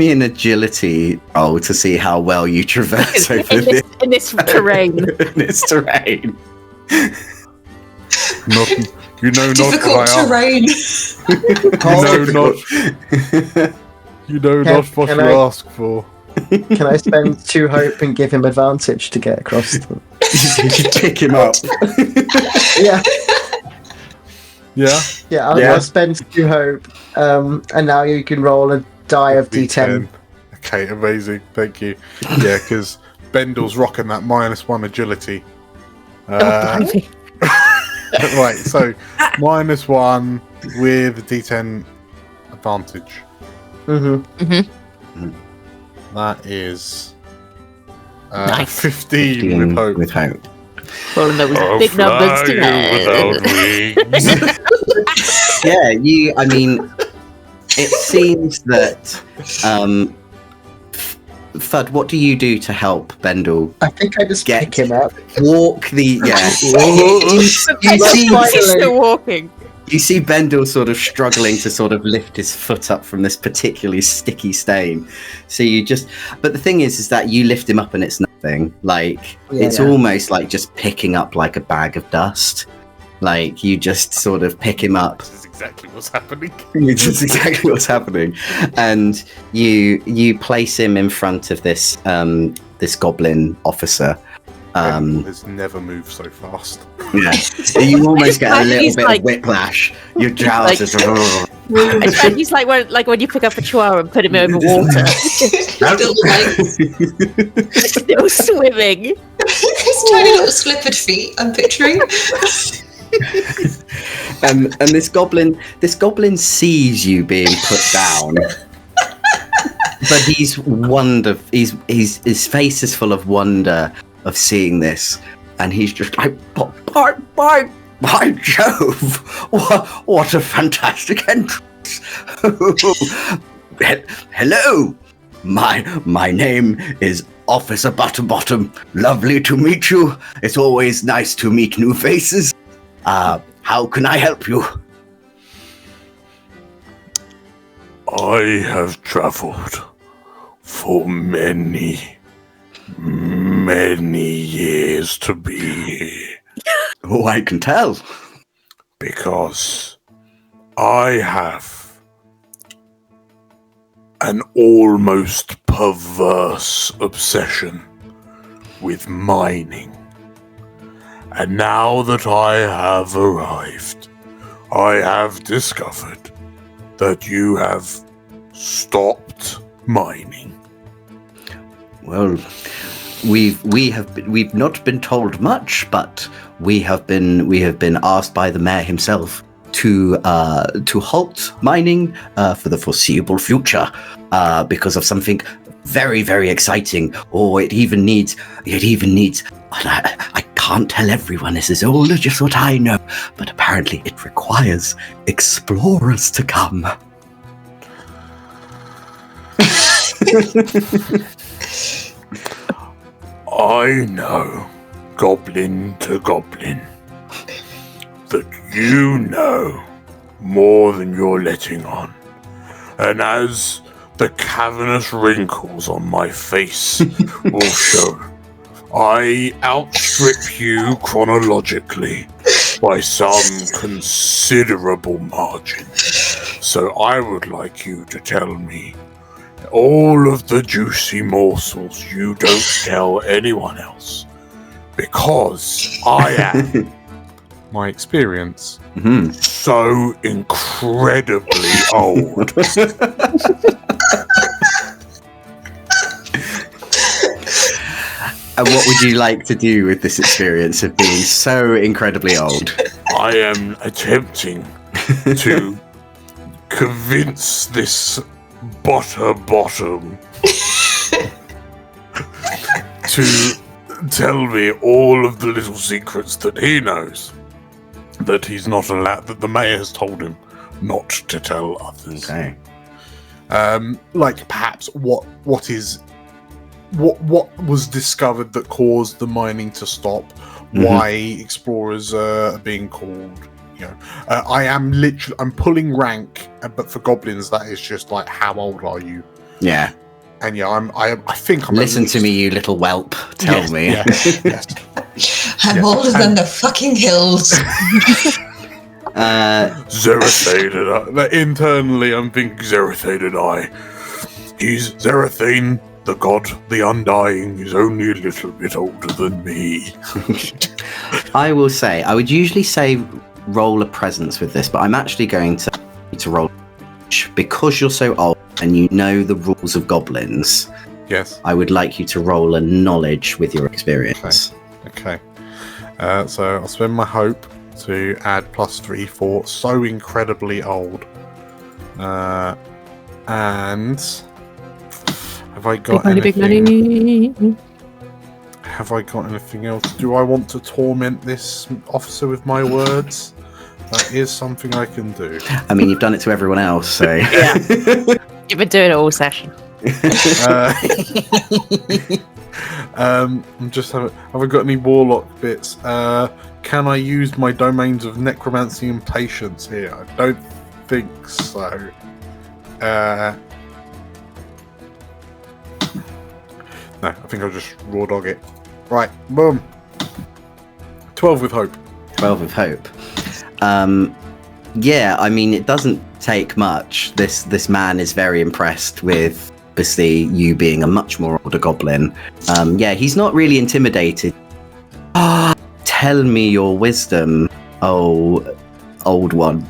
an agility roll to see how well you traverse over in this terrain. In this terrain. Difficult terrain. You know not what you ask for. Can I spend 2 hope and give him advantage to get across them? You pick him up. Yeah. Yeah. I'll spend 2 hope, and now you can roll a die of D10. Okay, amazing. Thank you. Yeah, because Bendel's rocking that -1 agility. Right, so -1 with D10 advantage. That is Nice. 15 with hope. Well, there was big numbers to Yeah, I mean, it seems that Thud, what do you do to help Bendel? I think I just pick him up. Walk the He's still walking. You see Bendel sort of struggling to sort of lift his foot up from this particularly sticky stain. So but the thing is that you lift him up and it's nothing. Like, it's almost like just picking up like a bag of dust. Like, you just sort of pick him up. This is exactly what's happening. It's exactly what's happening. And you place him in front of this this goblin officer. Has never moved so fast. Yeah, you almost get a little bit of whiplash. Your jaws just. He's like when you pick up a chihuahua and put him over water. Still swimming. His tiny little slippered feet, I'm picturing. And this goblin sees you being put down. But his face is full of wonder of seeing this, and he's just like, by Jove, what a fantastic entrance. Hello, my name is Officer Butterbottom. Lovely to meet you. It's always nice to meet new faces. How can I help you? I have traveled for many years to be here. Oh, I can tell. Because I have an almost perverse obsession with mining. And now that I have arrived, I have discovered that you have stopped mining. Well, we've not been told much, but we have been asked by the mayor himself to halt mining for the foreseeable future because of something very, very exciting. Or it even needs. I can't tell everyone this is all just what I know, but apparently it requires explorers to come. I know, goblin to goblin, that you know more than you're letting on. And as the cavernous wrinkles on my face will show, I outstrip you chronologically by some considerable margin. So I would like you to tell me all of the juicy morsels you don't tell anyone else, because I am, My experience. so incredibly old. And what would you like to do with this experience of being so incredibly old? I am attempting to convince this bottom to tell me all of the little secrets that he knows, that he's not allowed, that the mayor has told him not to tell others. Okay. Like perhaps what was discovered that caused the mining to stop, why explorers are being called. You know, I'm pulling rank, but for goblins that is just like, how old are you? Yeah. And yeah, I think I'm. Listen to me, you little whelp. Tell me. Yes. I'm older than the fucking hills. Zerathane and I. Internally, I'm thinking Zerathane and I. He's Zerathane, the god, the undying, is only a little bit older than me. I will say, I would usually say roll a presence with this, but I'm actually going to roll because you're so old and you know the rules of goblins. Yes. I would like you to roll a knowledge with your experience. Okay. So I'll spend my hope to add +3 for so incredibly old. And have I got anything? Have I got anything else? Do I want to torment this officer with my words? That is something I can do. I mean, you've done it to everyone else, so Yeah. You've been doing it all session. I'm just have I got any warlock bits? Can I use my domains of necromancy and patience here? I don't think so. No, I think I'll just raw dog it. Right, boom. 12 with hope. 12 with hope. Yeah, I mean, it doesn't take much. This man is very impressed with, obviously, you being a much more older goblin. Yeah, he's not really intimidated. Tell me your wisdom, oh, old one.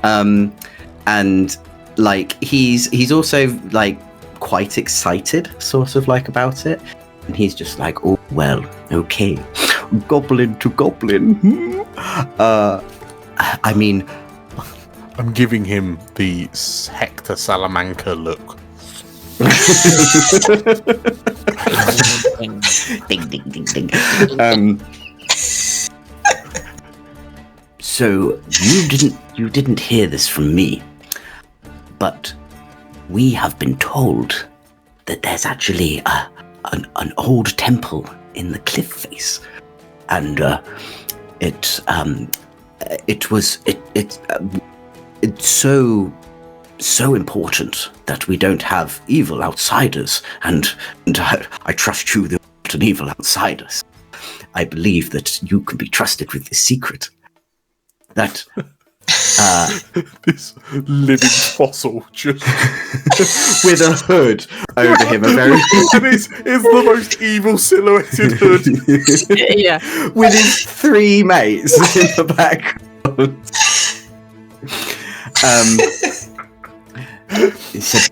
And like he's also like quite excited, sort of like about it. And he's just like, oh well, okay, goblin to goblin. I mean, I'm giving him the Hector Salamanca look. ding ding ding ding. So you didn't hear this from me, but we have been told that there's actually an old temple in the cliff face, and it's so important that we don't have evil outsiders, and I trust you, the an evil outsiders. I believe that you can be trusted with this secret. That this living fossil just with a hood over him, a very it's the most evil silhouetted hood. Yeah. with his 3 mates in the background. He said,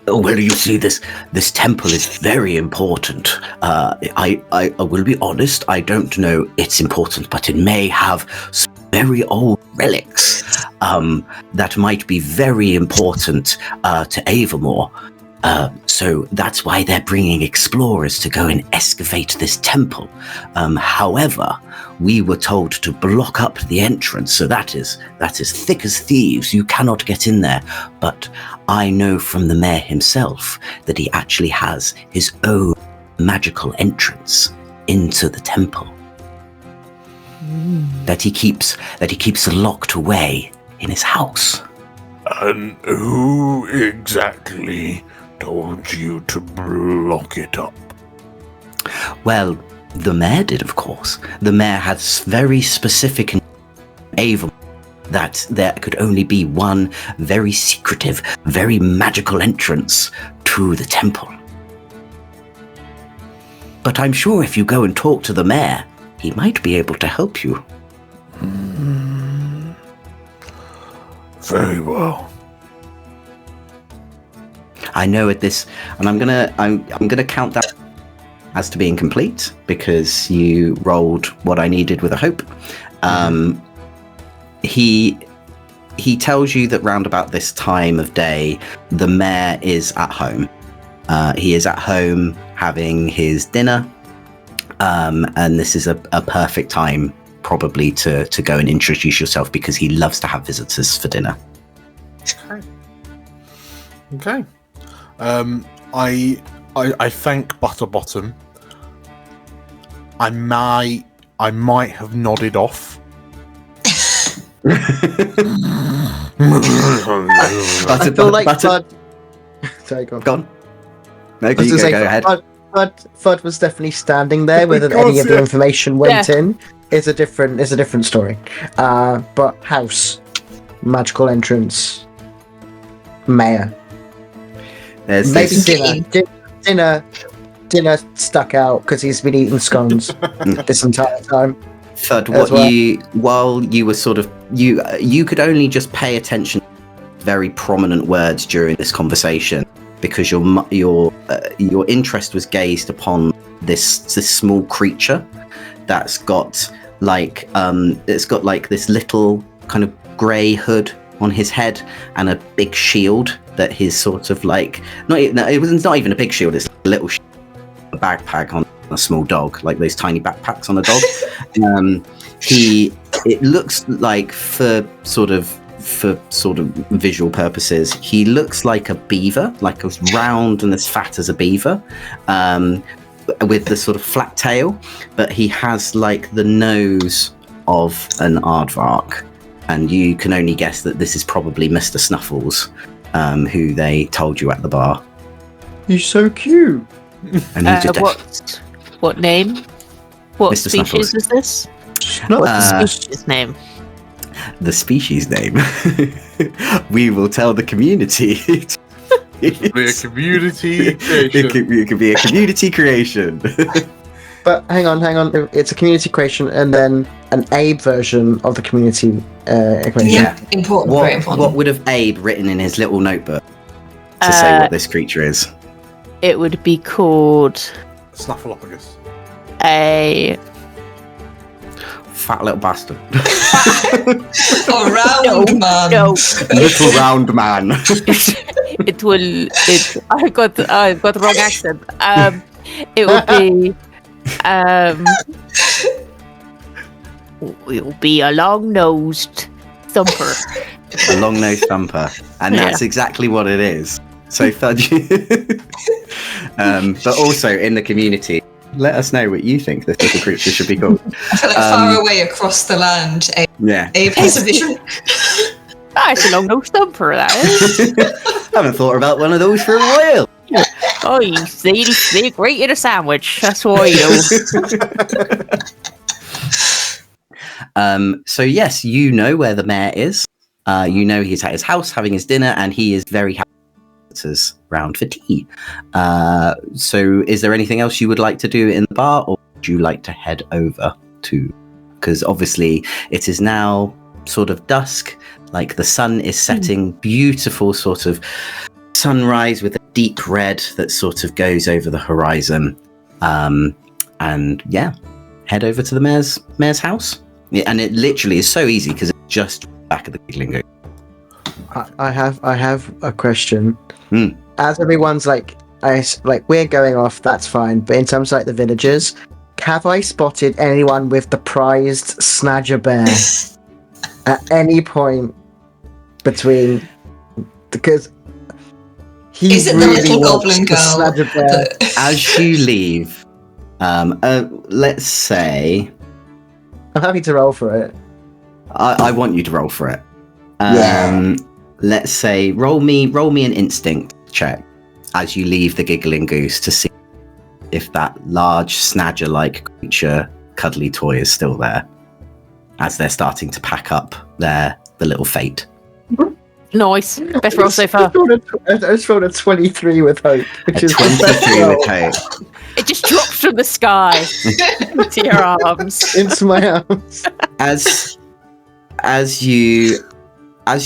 well, you see, this temple is very important. I will be honest, I don't know it's important, but it may have very old relics that might be very important to Avamore. So that's why they're bringing explorers to go and excavate this temple. However, we were told to block up the entrance, so that is thick as thieves. You cannot get in there. But I know from the mayor himself that he actually has his own magical entrance into the temple. That he keeps locked away in his house. And who exactly told you to block it up? Well, the mayor did, of course. The mayor had very specific Avon that there could only be one very secretive, very magical entrance to the temple. But I'm sure if you go and talk to the mayor, he might be able to help you. Very well. I know at this, and I'm gonna count that as to being complete because you rolled what I needed with a hope. He tells you that round about this time of day, the mayor is at home. He is at home having his dinner, and this is a perfect time probably to go and introduce yourself because he loves to have visitors for dinner. Okay. I thank Butterbottom. I might have nodded off. I feel like Fudd. Sorry, go on. Go on. No, you go ahead. Fudd was definitely standing there. Whether any of the information went in is a different story. But house, magical entrance, mayor. There's Maybe this- dinner stuck out because he's been eating scones this entire time. Thud, Well. while you were sort of you could only just pay attention to very prominent words during this conversation because your interest was gazed upon this small creature that's got this little kind of grey hood on his head and a big shield that he's sort of like it was not even a big shield, it's a little a backpack on a small dog, like those tiny backpacks on a dog. It looks like for sort of visual purposes, he looks like a beaver, like as round and as fat as a beaver, with the sort of flat tail, but he has like the nose of an aardvark, and you can only guess that this is probably Mr. Snuffles, who they told you at the bar. He's so cute. And he's just what name? What Mr. species Snuffles. is this? Not What's the species name? the species name. We will tell the community. Be a community creation. It could be a community creation. But hang on. It's a community creation and then an Abe version of the community equation. Yeah, important, very important. What would have Abe written in his little notebook to say what this creature is? It would be called Snuffleupagus. a Fat little bastard. A round man. No, Little round man. I got the wrong accent. It will be a long-nosed thumper. A long-nosed thumper. And that's exactly what it is. So Fudge. But also in the community, let us know what you think this little creature should be called. I feel like far away across the land, Abe has a vision. It's a long-nosed thumper, that is. I haven't thought about one of those for a while. Oh, they're great in a sandwich. That's what I do. So yes, you know where the mayor is. You know he's at his house having his dinner, and he is very happy round for tea. So is there anything else you would like to do in the bar, or would you like to head over to, because obviously it is now sort of dusk, like the sun is setting, beautiful sort of sunrise with a deep red that sort of goes over the horizon, and yeah, head over to the mayor's house. Yeah, and it literally is so easy because it's just back of the giggling goose. I have a question. Hmm. As everyone's like we're going off, that's fine. But in terms of like the villagers, have I spotted anyone with the prized Snadger bear at any point between? Because he Is it really the little wants goblin the girl? Snadger bear. As you leave, let's say I'm happy to roll for it. I want you to roll for it. Yeah. Let's say roll me an instinct check as you leave the giggling goose to see if that large Snadger-like creature, cuddly toy, is still there as they're starting to pack up the little fate. Nice. Best roll so far. I just rolled a 23 with hope, which A is the best 23 roll with hope. It just drops from the sky to your arms. into my arms. As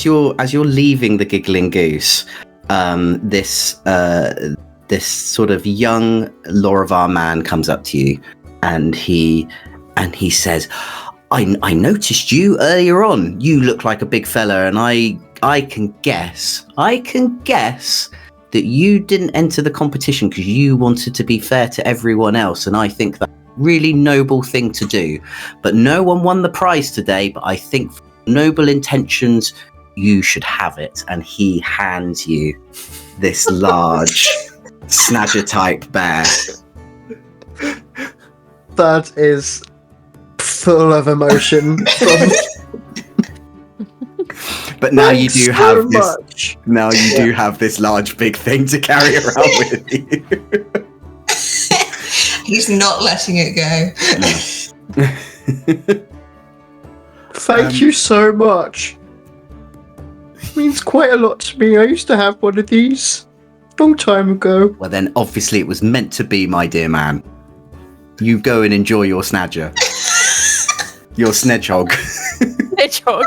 you're leaving the giggling goose, this sort of young Lorivar man comes up to you, and he says, I noticed you earlier on. You look like a big fella, and I can guess that you didn't enter the competition because you wanted to be fair to everyone else, and I think that's a really noble thing to do. But no one won the prize today, but I think for noble intentions, you should have it. And he hands you this large Snadger type bear. That is full of emotion. But now you do Thanks have so this. much. Now you do have this large big thing to carry around with you. He's not letting it go. Thank you so much. It means quite a lot to me. I used to have one of these long time ago. Well, then obviously it was meant to be, my dear man. You go and enjoy your Snadger. Your Snedgehog. Hedgehog.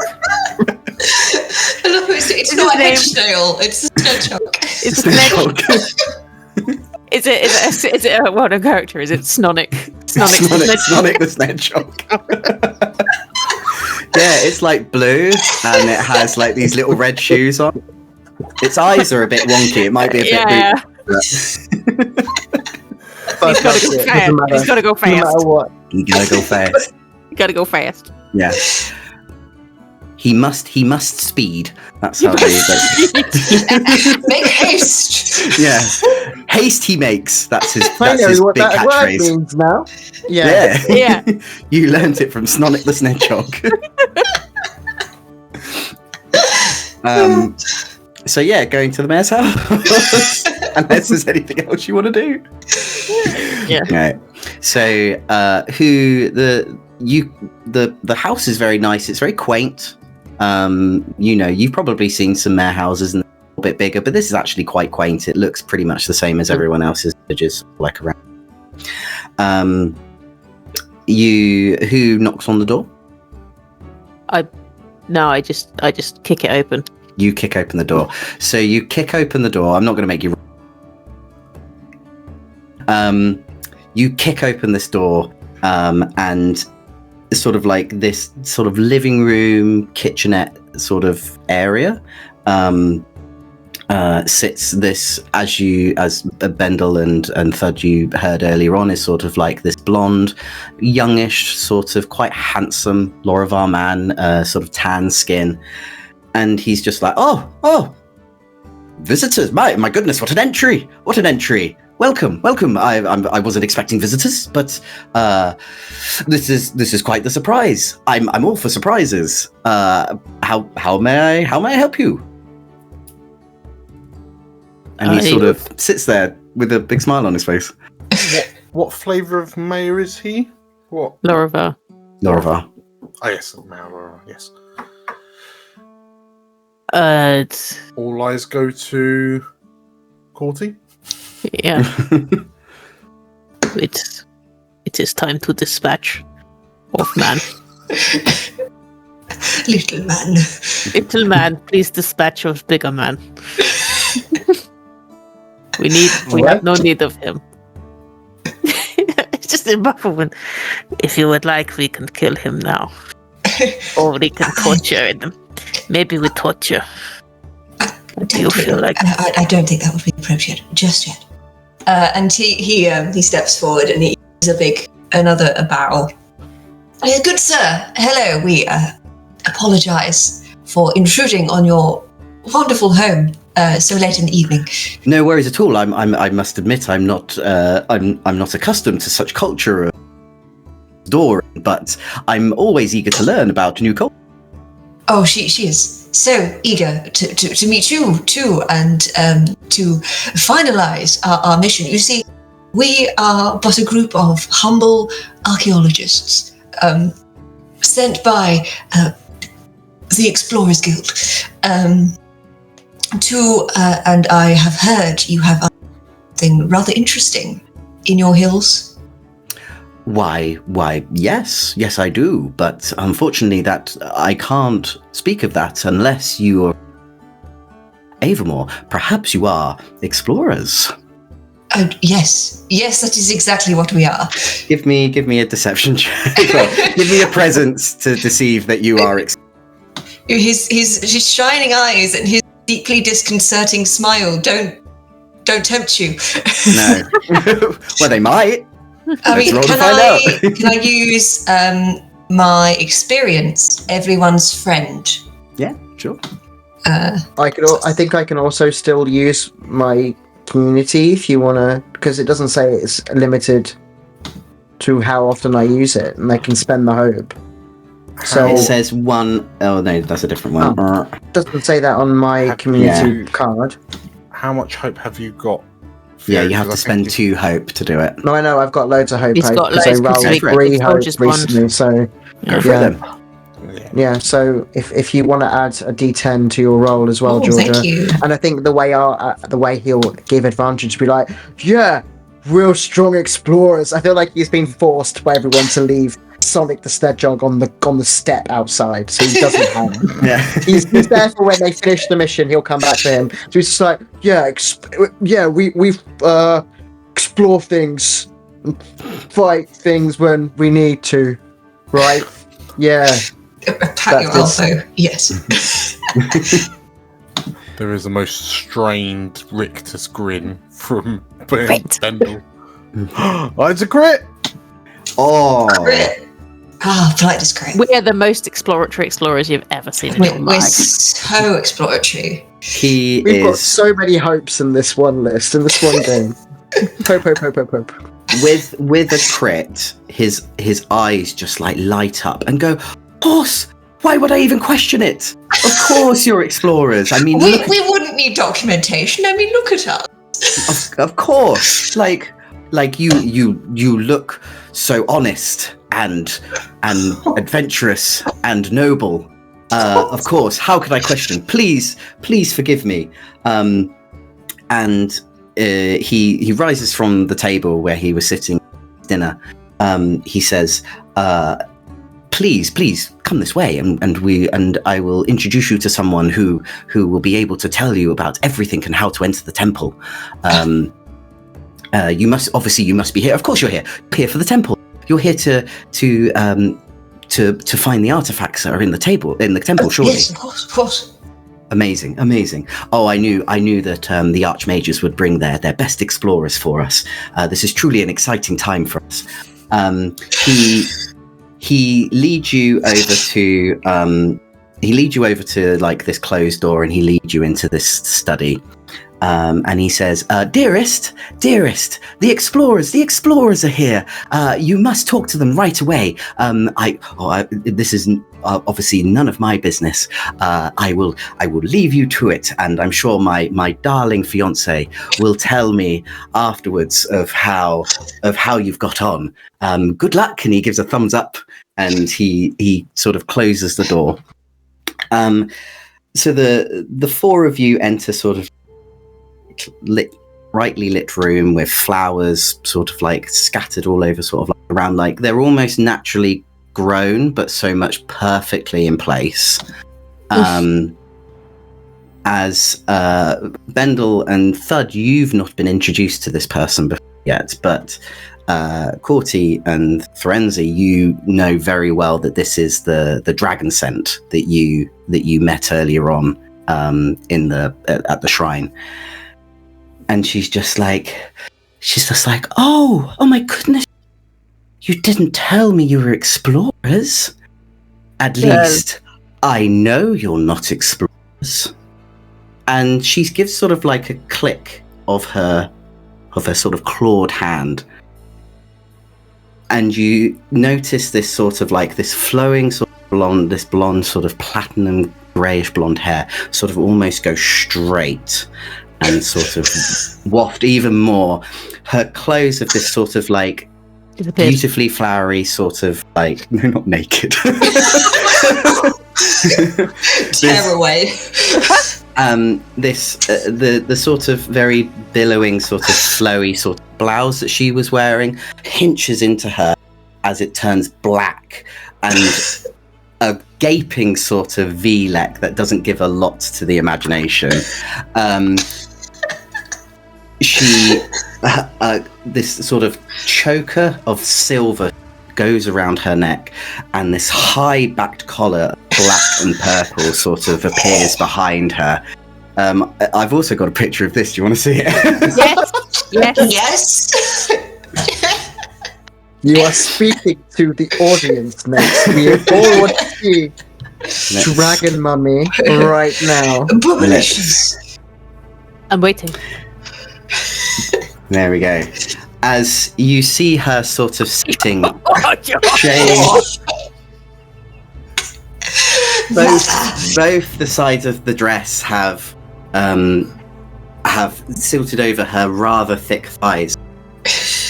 No, it's not a Hedgedale. It's a Snedgehog. It's Snedgehog. Is it a well-known character? Is it Snonic? Snonic the Snedgehog. Yeah, it's like blue, and it has like these little red shoes on. Its eyes are a bit wonky. It might be a bit weird. He's got to go fast. He's got to go fast. No matter what. You gotta go fast. You got to go fast. Yeah. He must speed. That's how they Make haste. Yeah. Haste he makes. That's his I know big what that word catchphrase. means now. Yeah. Yeah. Yeah. You learnt it from Snonic the Snedgehog. So yeah, going to the mayor's house. Unless there's anything else you want to do. Yeah. Right. So the house is very nice. It's very quaint. You've probably seen some mayor houses and a little bit bigger, but this is actually quite quaint. It looks pretty much the same as everyone else's villages, like around. Who knocks on the door? I just kick it open. You kick open the door. So you kick open the door. I'm not going to make you. You kick open this door, and sort of like this sort of living room, kitchenette sort of area. Sits this, as Bendel and Thud you heard earlier on, is sort of like this blonde, youngish, sort of quite handsome Lorivar man, sort of tan skin. And he's just like, oh, visitors! My goodness, what an entry! What an entry! Welcome. I wasn't expecting visitors, but this is quite the surprise. I'm all for surprises. How may I help you? And he sort of sits there with a big smile on his face. What flavour of mayor is he? What? Lorivar. Lorivar. Oh yes, mayor. Yes. All eyes go to Corty. Yeah. It is time to dispatch of man. Little man. Little man, please dispatch of bigger man. We have no need of him. It's just a bafflement. If you would like, we can kill him now. Or we can torture them. Maybe we torture. Do you feel like? I don't think that would be appropriate just yet. And he steps forward and he gives another bow. Good sir, hello. We apologize for intruding on your wonderful home so late in the evening. No worries at all. I must admit, I'm not accustomed to such culture door, but I'm always eager to learn about new culture. Oh, she is so eager to meet you too, and to finalize our mission. You see, we are but a group of humble archaeologists sent by the Explorers Guild and I have heard you have something rather interesting in your hills. Why, yes, I do. But unfortunately, that I can't speak of that unless you are Avamore. Perhaps you are explorers. Oh, yes, that is exactly what we are. Give me a deception check. Give me a presence to deceive that you are. His shining eyes and his deeply disconcerting smile don't tempt you. No. Well, they might. I mean, can I use my experience, everyone's friend? Yeah, sure. I think I can also still use my community if you want to, because it doesn't say it's limited to how often I use it, and I can spend the hope. So it says one. Oh no, that's a different one. Doesn't say that on my community card. How much hope have you got? Yeah, you have to spend 2 hope to do it. No, I know. I've got loads of hope. He's got loads I rolled 3 hope recently, so Go for it then. Yeah. So if you want to add a D10 to your roll as well, Georgia. Thank you. And I think the way he'll give advantage, be like, yeah, real strong explorers. I feel like he's been forced by everyone to leave Sonic the Hedgehog on the step outside, so he doesn't have. Yeah, he's there for when they finish the mission. He'll come back to him. So he's just like, we explore things, and fight things when we need to, right? Yeah. Pat your elbow. Yes. There is the most strained rictus grin from Bendel. Oh, it's a crit! Oh. Crit. Polite is great. We are the most exploratory explorers you've ever seen in your life. We're so exploratory. We've got so many hopes in this one list, in this one game. Hope. With a crit, his eyes just like light up and go, of course, why would I even question it? Of course you're explorers. I mean, we wouldn't need documentation. I mean, look at us. Of course. Like you look so honest and adventurous and noble. Of course, how could I question? Please forgive me. And he rises from the table where he was sitting at dinner. He says, please come this way, and I will introduce you to someone who will be able to tell you about everything and how to enter the temple. You must be here. Of course, you're here. Here for the temple. You're here to find the artifacts that are in the temple. Surely. Yes, of course. Amazing. Oh, I knew that the Archmages would bring their best explorers for us. This is truly an exciting time for us. He leads you over to like this closed door, and he leads you into this study. And he says, dearest, the explorers are here. You must talk to them right away. This is obviously none of my business. I will leave you to it, and I'm sure my darling fiance will tell me afterwards of how you've got on. Good luck. And he gives a thumbs up, and he sort of closes the door. So the 4 of you enter sort of brightly lit room with flowers sort of like scattered all over, sort of like around, like they're almost naturally grown but so much perfectly in place. As Bendel and Thud, you've not been introduced to this person before yet, but Corti and Threnzy, you know very well that this is the dragon scent that you met earlier on in at the shrine. And she's just like, oh my goodness, you didn't tell me you were explorers. At least I know you're not explorers. And she gives sort of like a click of her sort of clawed hand. And you notice this sort of like this flowing sort of blonde sort of platinum greyish blonde hair sort of almost go straight and sort of waft even more. Her clothes have this sort of like beautifully flowery sort of like, no, not naked. Tear away. The sort of very billowing sort of flowy sort of blouse that she was wearing hinges into her as it turns black, and a gaping sort of V-neck that doesn't give a lot to the imagination. She this sort of choker of silver goes around her neck, and this high backed collar, black and purple, sort of appears behind her. I've also got a picture of this. Do you want to see it? Yes. You are speaking to the audience next. We all want to see Dragon Mummy right now. Abominations. I'm waiting. There we go. As you see her sort of sitting, both the sides of the dress have silted over her rather thick thighs,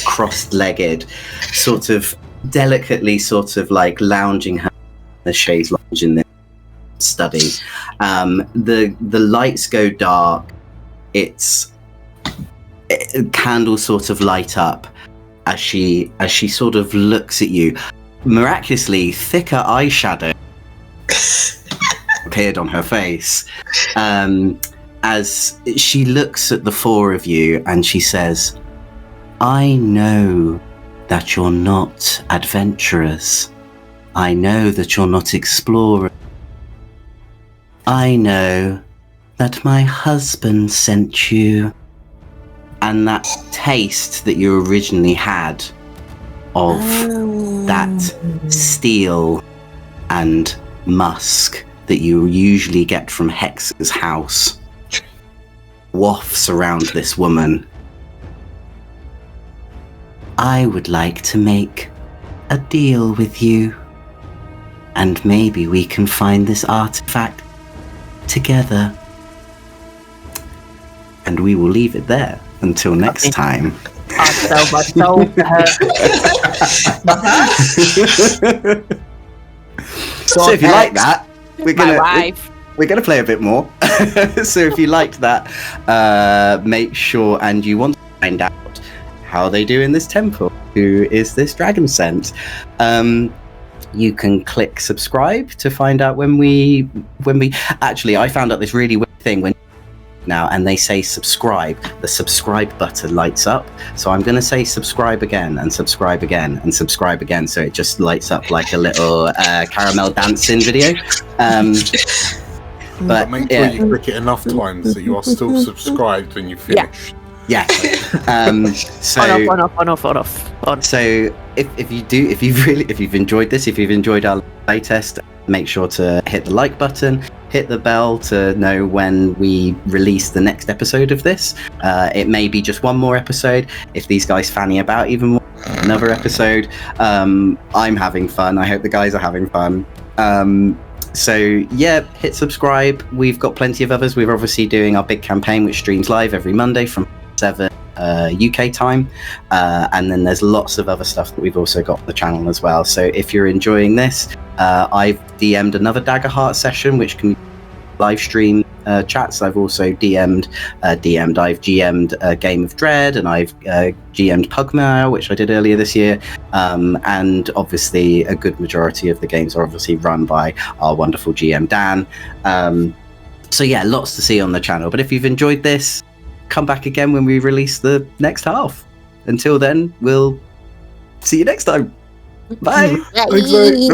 cross-legged, sort of delicately sort of like lounging her the chaise lounge in the study. The lights go dark. Candles sort of light up as she sort of looks at you. Miraculously, thicker eyeshadow appeared on her face as she looks at the four of you, and she says, I know that you're not adventurers. I know that you're not explorers. I know that my husband sent you. And that taste that you originally had of that steel and musk that you usually get from Hex's house wafts around this woman. I would like to make a deal with you, and maybe we can find this artifact together. And we will leave it there until next time. I'll sell my soul to her. So if you like that, we're wife. We're gonna play a bit more. So if you liked that, make sure, and you want to find out how they do in this temple, who is this dragon sent, you can click subscribe to find out when we actually, I found out this really weird thing when now, and they say subscribe, the subscribe button lights up. So I'm going to say subscribe again and subscribe again and subscribe again, so it just lights up like a little caramel dancing video. But make sure you click it enough times that you are still subscribed when you finish. Yeah. So on off. So if you've enjoyed this, if you've enjoyed our playtest, make sure to hit the like button, hit the bell to know when we release the next episode of this. It may be just one more episode. If these guys fanny about even more, another episode. I'm having fun. I hope the guys are having fun. So yeah, hit subscribe. We've got plenty of others. We're obviously doing our big campaign, which streams live every Monday from 7 UK time, and then there's lots of other stuff that we've also got on the channel as well. So if you're enjoying this, I've DM'd another Daggerheart session, which can live stream chats. I've also I've GM'd a Game of Dread, and I've GM'd Pugmire, which I did earlier this year, and obviously a good majority of the games are obviously run by our wonderful GM Dan. So yeah, lots to see on the channel. But if you've enjoyed this, come back again when we release the next half. Until then, we'll See you next time. Bye. Thanks, mate.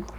Bye.